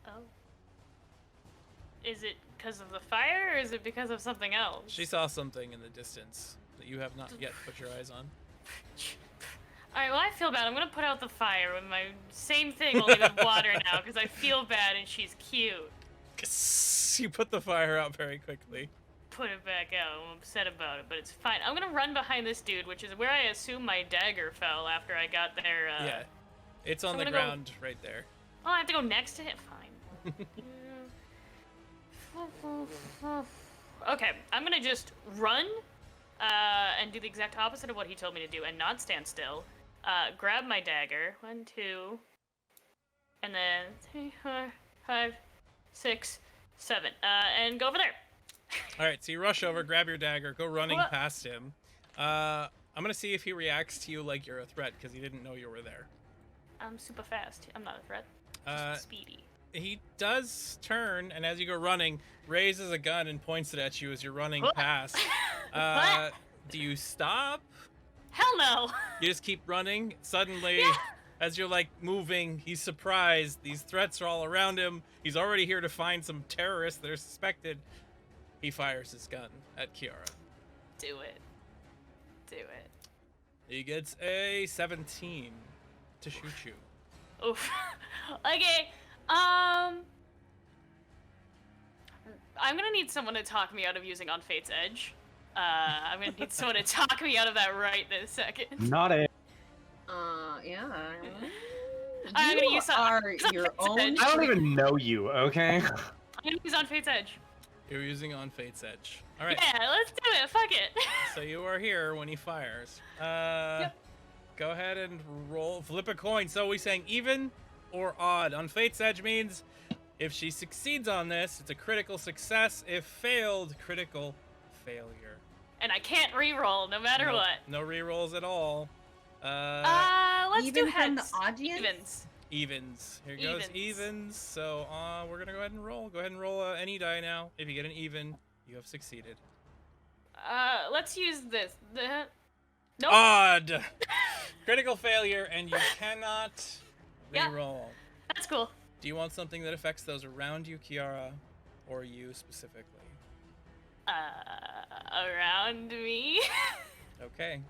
Oh. Is it because of the fire or is it because of something else?
She saw something in the distance that you have not yet put your eyes on.
Alright, well, I feel bad. I'm gonna put out the fire with my same thing, only with water now, because I feel bad and she's cute.
You put the fire out very quickly.
Put it back out. I'm upset about it, but it's fine. I'm gonna run behind this dude, which is where I assume my dagger fell after I got there.
Yeah, it's on the ground right there.
Oh, I have to go next to him? Fine. Okay, I'm gonna just run and do the exact opposite of what he told me to do and not stand still. Grab my dagger. 1, 2, and then 3, 4, 5, 6, 7, and go over there.
All right, so you rush over, grab your dagger, go running past him. I'm gonna see if he reacts to you like you're a threat because he didn't know you were there.
I'm super fast. I'm not a threat. Just speedy.
He does turn, and as you go running, raises a gun and points it at you as you're running past. Do you stop?
Hell no!
You just keep running. Suddenly, as you're like moving, he's surprised. These threats are all around him. He's already here to find some terrorists that are suspected. He fires his gun at Kiara.
Do it. Do it.
He gets a 17 to shoot you.
Oof. Okay. I'm gonna need someone to talk me out of using On Fate's Edge. I'm gonna need someone to talk me out of that right this second.
Not it.
Yeah.
I'm gonna use
your own.
I don't even know you, okay?
I'm gonna use On Fate's Edge.
You're using on Fate's Edge. All right.
Yeah, let's do it. Fuck it.
So you are here when he fires.
Yep.
Go ahead and roll. Flip a coin. So are we saying even or odd? On Fate's Edge means if she succeeds on this, it's a critical success. If failed, critical failure.
And I can't re-roll no matter what.
No re-rolls at all.
Let's
Even
do
from
heads.
the audience?
Evens.
Evens. Here goes
Evens.
evens. So we're gonna go ahead and roll. Go ahead and roll any die now. If you get an even, you have succeeded.
Let's use this. Nope.
Odd. Critical failure, and you cannot
Yeah.
re-roll.
That's cool.
Do you want something that affects those around you, Kiara, or you specifically?
Around me.
Okay.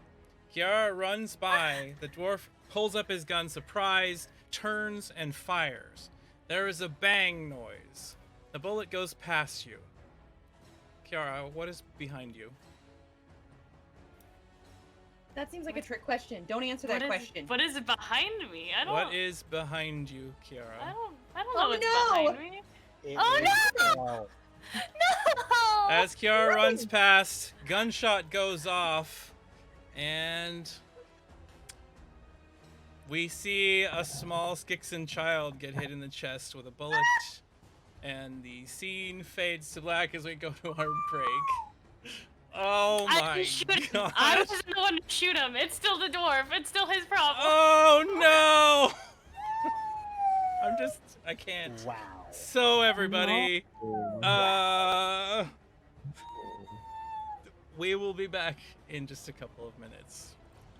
Kiara runs by. The dwarf pulls up his gun, surprised, turns, and fires. There is a bang noise. The bullet goes past you. Kiara, what is behind you?
That seems like a trick question. Don't answer that question.
What is behind me? I don't.
What is behind you, Kiara?
I don't know what's behind me. Oh no! No!
As Kiara runs past, gunshot goes off, and we see a small Skixen child get hit in the chest with a bullet, and the scene fades to black as we go to our break. Oh
I
my
didn't shoot him.
god!
I wasn't the one to shoot him. It's still the dwarf. It's still his problem.
Oh no! I can't.
Wow.
So everybody, we will be back in just a couple of minutes,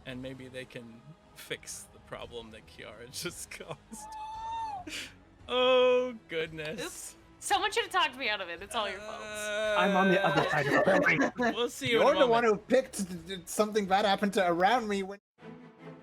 and maybe they can fix the problem that Kiara just caused. Oh goodness.
Oops. Someone should have talked me out of it. It's all your fault.
I'm on the other side of the building.
We'll see you in a
You're the
moment.
one who picked something bad happened to around me when.